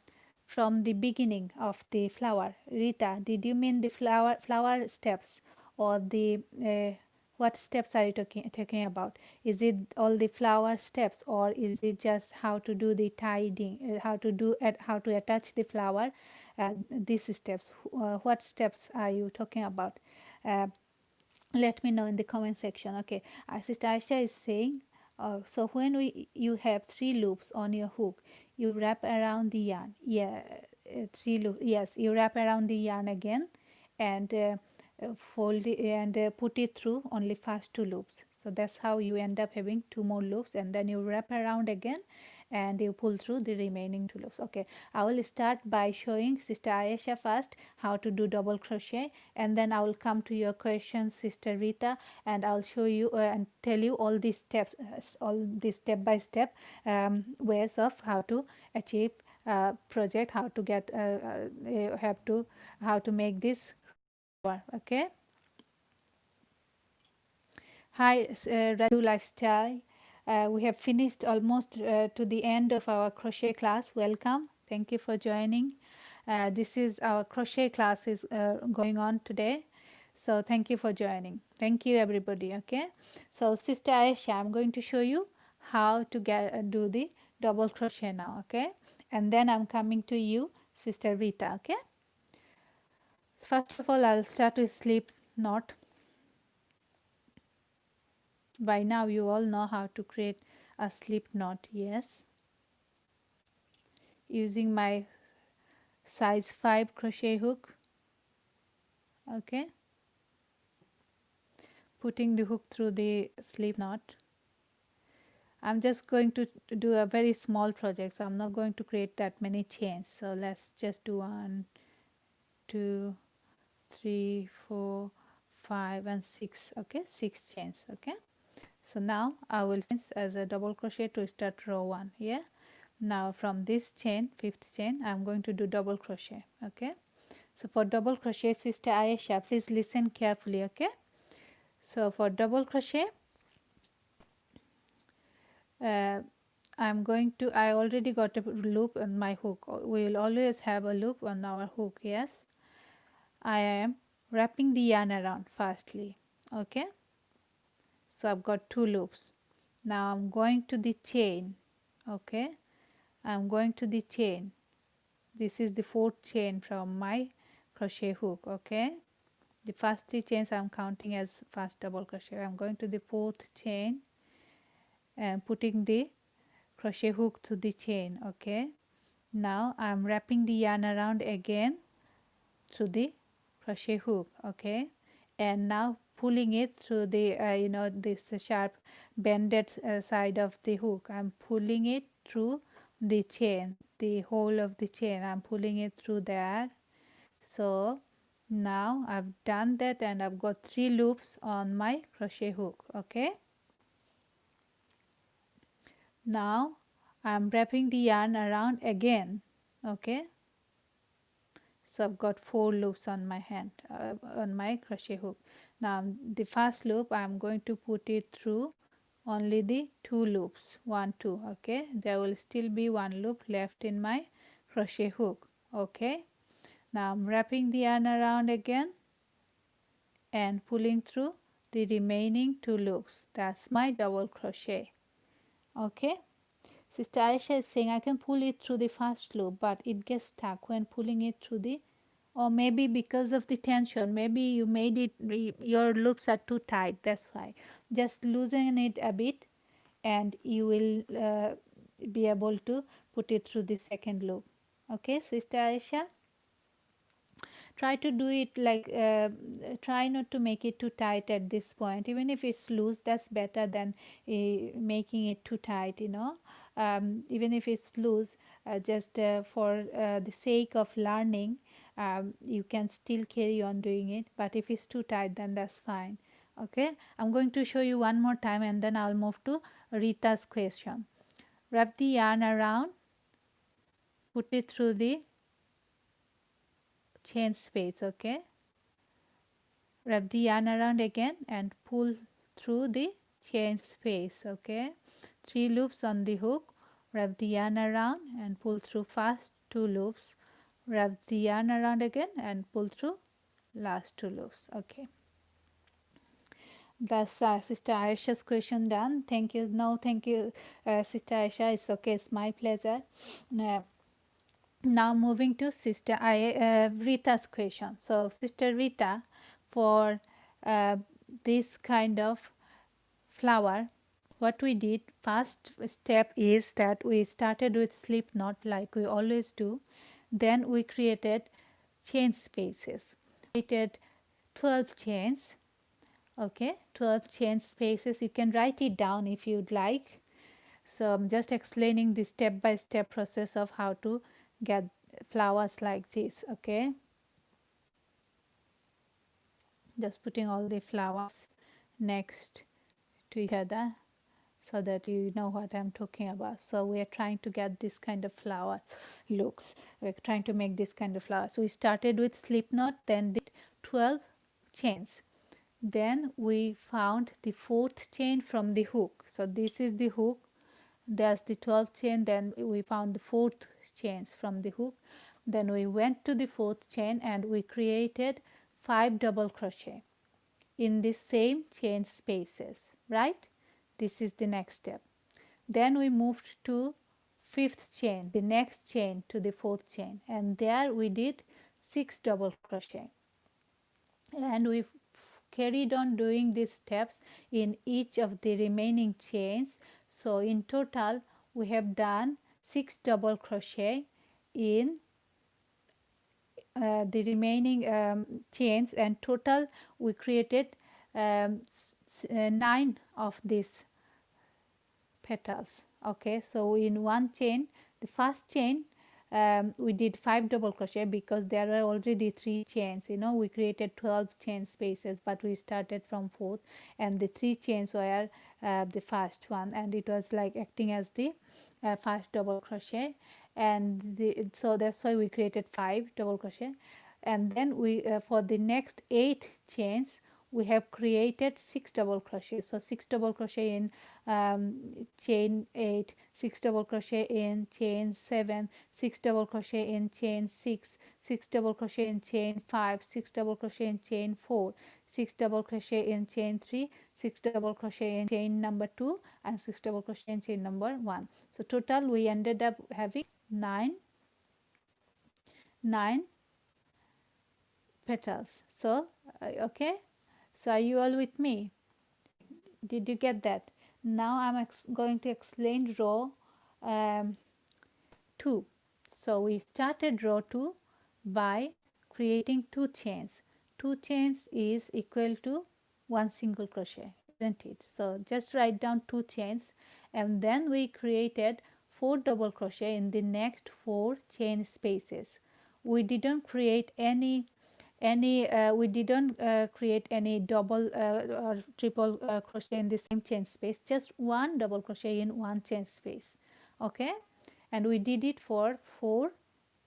from the beginning of the flower. Rita, did you mean the flower steps, or the what steps are you talking about? Is it all the flower steps, or is it just how to do the tying, how to attach the flower? These steps. What steps are you talking about? Uh, Let me know in the comment section. Okay, Sister Aisha is saying, so when you have 3 loops on your hook, you wrap around the yarn. Yeah, 3 loops. Yes, you wrap around the yarn again, and fold it and put it through only first 2 loops. So that's how you end up having 2 more loops, and then you wrap around again and you pull through the remaining 2 loops. Okay, I will start by showing Sister Ayesha first how to do double crochet, and then I will come to your question, Sister Rita, and I'll show you and tell you all these steps, all these step by step ways of how to achieve project, how to get how to make this work. Okay. Hi, Raju Lifestyle. We have finished almost to the end of our crochet class. Welcome. Thank you for joining. This is our crochet class is going on today. So thank you for joining. Thank you everybody. Okay. So Sister Aisha, I'm going to show you how to do the double crochet now. Okay. And then I'm coming to you, Sister Rita. Okay. First of all, I'll start with slip knot. By now you all know how to create a slip knot. Yes. Using my size 5 crochet hook. Okay, putting the hook through the slip knot. I'm just going to do a very small project, so I'm not going to create that many chains. So let's just do 1 2 3 4 5 and 6. Okay, 6 chains. Okay, so now I will chain as a double crochet to start row 1. Yeah, now from this chain, 5th chain, I'm going to do double crochet. Okay, so for double crochet, Sister Ayesha, please listen carefully. Okay, so for double crochet, I already got a loop on my hook. We will always have a loop on our hook. Yes, I am wrapping the yarn around firstly. Okay, so I've got 2 loops. Now I'm going to the chain. Okay, I'm going to the chain. This is the 4th chain from my crochet hook. Okay, the first 3 chains I'm counting as first double crochet. I'm going to the 4th chain and putting the crochet hook to the chain. Okay, now I'm wrapping the yarn around again through the crochet hook. Okay, and now pulling it through the this sharp bended side of the hook. I'm pulling it through the chain, the whole of the chain. I'm pulling it through there. So now I've done that and I've got 3 loops on my crochet hook. Okay, now I'm wrapping the yarn around again. Okay, so I've got 4 loops on my on my crochet hook. Now the first loop I'm going to put it through only the 2 loops, 1 2. Okay, there will still be 1 loop left in my crochet hook. Okay, now I'm wrapping the yarn around again and pulling through the remaining 2 loops. That's my double crochet. Okay, Sister Aisha is saying I can pull it through the first loop, but it gets stuck when pulling it through the, or maybe because of the tension, maybe you made it, your loops are too tight, that's why. Just loosen it a bit and you will be able to put it through the second loop. Okay, Sister Aisha, try to do it like try not to make it too tight at this point. Even if it's loose, that's better than making it too tight, you know. Even if it's loose, just for the sake of learning, you can still carry on doing it, but if it's too tight, then that's fine. Okay, I'm going to show you one more time and then I'll move to Rita's question. Wrap the yarn around, put it through the chain space. Okay, wrap the yarn around again and pull through the chain space. Okay, 3 loops on the hook, wrap the yarn around and pull through first 2 loops, wrap the yarn around again and pull through last 2 loops. Okay, that's Sister Aisha's question done. Thank you. No, thank you, Sister Aisha. It's okay, it's my pleasure. uh, Now moving to Sister Rita's question. So Sister Rita, for uh, this kind of flower, what we did first step is that we started with slip knot like we always do. Then we created chain spaces. Created 12 chains. Okay, 12 chain spaces. You can write it down if you'd like. So I'm just explaining the step-by-step process of how to get flowers like this. Okay, just putting all the flowers next to each other so that you know what I'm talking about. So we are trying to get this kind of flower looks. We're trying to make this kind of flower. So we started with slip knot, then did 12 chains. Then we found the 4th chain from the hook. So this is the hook, there's the 12th chain, then we found the 4th chains from the hook. Then we went to the 4th chain and we created 5 double crochet in the same chain spaces, right? This is the next step. Then we moved to 5th chain, the next chain to the 4th chain, and there we did 6 double crochet, and we carried on doing these steps in each of the remaining chains. So in total we have done 6 double crochet in the remaining chains, and total we created 9 of these petals. Okay, so in one chain, the first chain, we did 5 double crochet because there were already 3 chains. We created 12 chain spaces, but we started from 4th, and the 3 chains were the first one, and it was like acting as the first double crochet, and so that's why we created 5 double crochet. And then we for the next 8 chains we have created 6 double crochet. So 6 double crochet in chain 8, 6 double crochet in chain 7, 6 double crochet in chain 6, 6 double crochet in chain 5, 6 double crochet in chain 4, 6 double crochet in chain 3, 6 double crochet in chain number 2, and 6 double crochet in chain number 1. So total we ended up having 9 petals. So okay, so are you all with me? Did you get that? Now I'm going to explain row 2. So we started row 2 by creating 2 chains. 2 chains is equal to 1 single crochet, isn't it? So just write down 2 chains, and then we created 4 double crochet in the next 4 chain spaces. We didn't create any we didn't create any double or triple crochet in the same chain space, just 1 double crochet in 1 chain space. Okay, and we did it for 4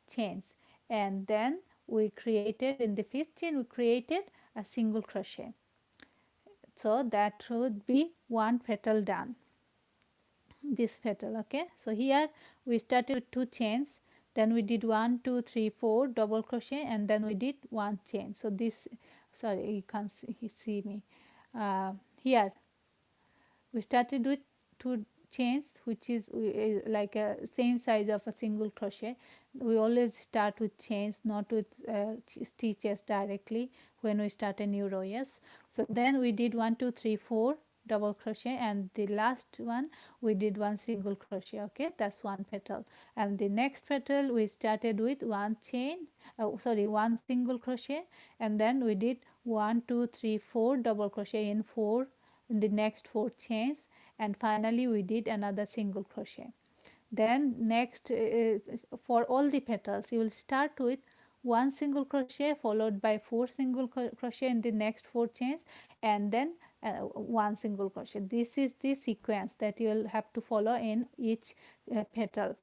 chains, and then we created in the 5th chain we created a single crochet. So that would be 1 petal done, this petal. Okay, so here we started with 2 chains, then we did 1 2 3 4 double crochet, and then we did 1 chain. So this, sorry, you can't see me here we started with 2 chains, which is like a same size of a single crochet. We always start with chains, not with stitches directly when we start a new row. Yes, so then we did 1 2 3 4 double crochet, and the last one we did 1 single crochet. Okay, that's 1 petal, and the next petal we started with 1 chain, 1 single crochet, and then we did 1 2 3 4 double crochet in the next 4 chains, and finally we did another single crochet. Then next for all the petals you will start with 1 single crochet followed by 4 single crochet in the next 4 chains, and then 1 single crochet. This is the sequence that you will have to follow in each petal.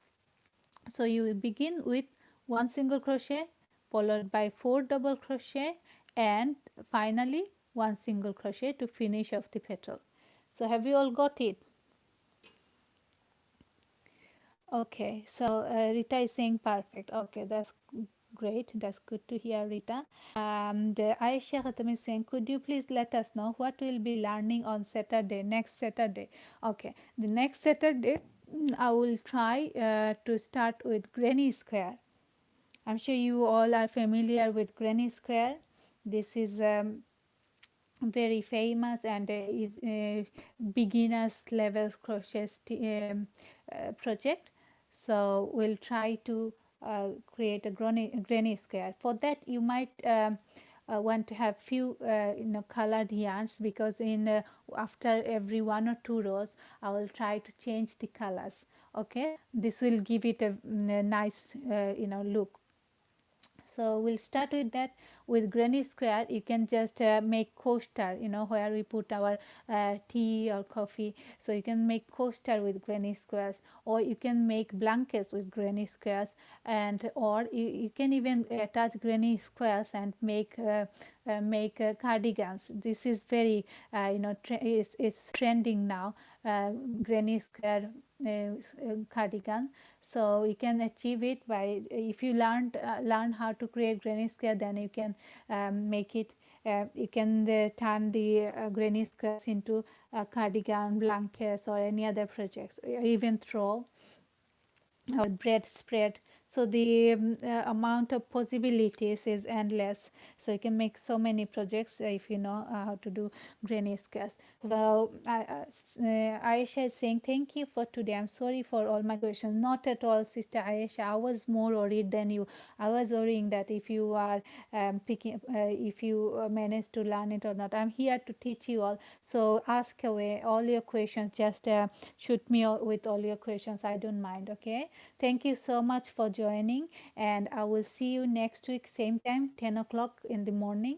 So you will begin with 1 single crochet followed by 4 double crochet, and finally 1 single crochet to finish off the petal. So have you all got it? Okay, so Rita is saying perfect. Okay, that's great. That's good to hear, Rita. The Aisha Khatam is saying, could you please let us know what we'll be learning on Saturday, next Saturday? Okay, the next Saturday I will try to start with Granny Square. I'm sure you all are familiar with Granny Square. This is very famous and is beginners level crochet project. So we'll try to create a granny square. For that you might want to have few colored yarns, because in after every 1 or 2 rows I will try to change the colors. Okay, this will give it a nice look. So we'll start with that. With granny square you can just make coaster, where we put our tea or coffee. So you can make coaster with granny squares, or you can make blankets with granny squares, and or you can even attach granny squares and make cardigans. This is very it's trending now, granny square cardigan. So you can achieve it by, if you learn how to create granny square, then you can make it, you can turn the granny squares into cardigan, blankets, or any other projects, even throw or bread spread. So the amount of possibilities is endless, so you can make so many projects if you know how to do granny squares. So Aisha is saying thank you for today. I'm sorry for all my questions. Not at all, sister Aisha, I was more worried than you. I was worrying that if you are picking if you manage to learn it or not. I'm here to teach you all, so ask away all your questions. Just shoot me with all your questions, I don't mind. Okay, thank you so much for joining, and I will see you next week same time, 10 o'clock in the morning,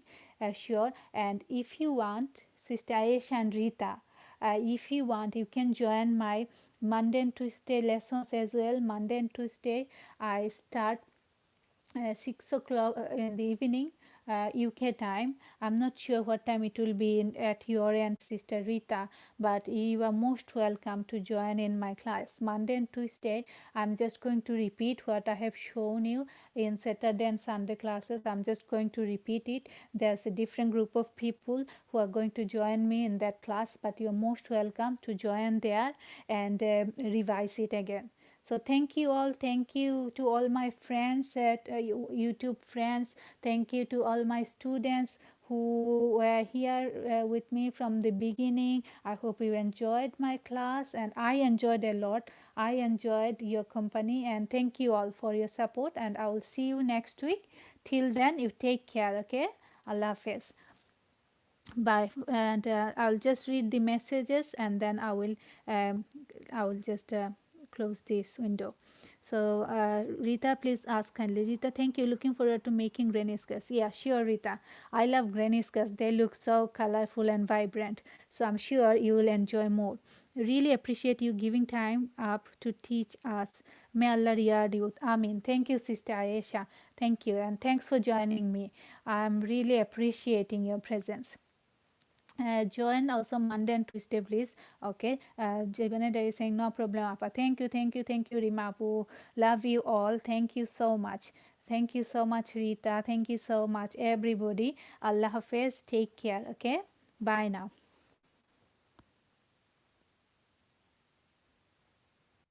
sure. And if you want, sister Ayesha and Rita, if you want, you can join my Monday and Tuesday lessons as well. Monday and Tuesday I start 6 o'clock in the evening, UK time. I'm not sure what time it will be at your end, Sister Rita, but you are most welcome to join in my class. Monday and Tuesday, I'm just going to repeat what I have shown you in Saturday and Sunday classes. I'm just going to repeat it. There's a different group of people who are going to join me in that class, but you're most welcome to join there and revise it again. So thank you all. Thank you to all my friends at YouTube friends. Thank you to all my students who were here with me from the beginning. I hope you enjoyed my class, and I enjoyed a lot. I enjoyed your company, and thank you all for your support, and I will see you next week. Till then, you take care. Okay, Allah Hafiz. Bye. And I'll just read the messages, and then um, I will just close this window. So Rita, please ask kindly. Rita, thank you. Looking forward to making granny squares. Yeah, sure, Rita. I love granny squares. They look so colorful and vibrant. So I'm sure you will enjoy more. Really appreciate you giving time up to teach us. May Allah reward you. Amin. Thank you, Sister Ayesha. Thank you, and thanks for joining me. I'm really appreciating your presence. Join also Monday and Tuesday, please. Okay. Janet is saying no problem, Apa. Thank you, Rimapu. Love you all. Thank you so much. Thank you so much, Rita. Thank you so much, everybody. Allah Hafiz. Take care. Okay. Bye now.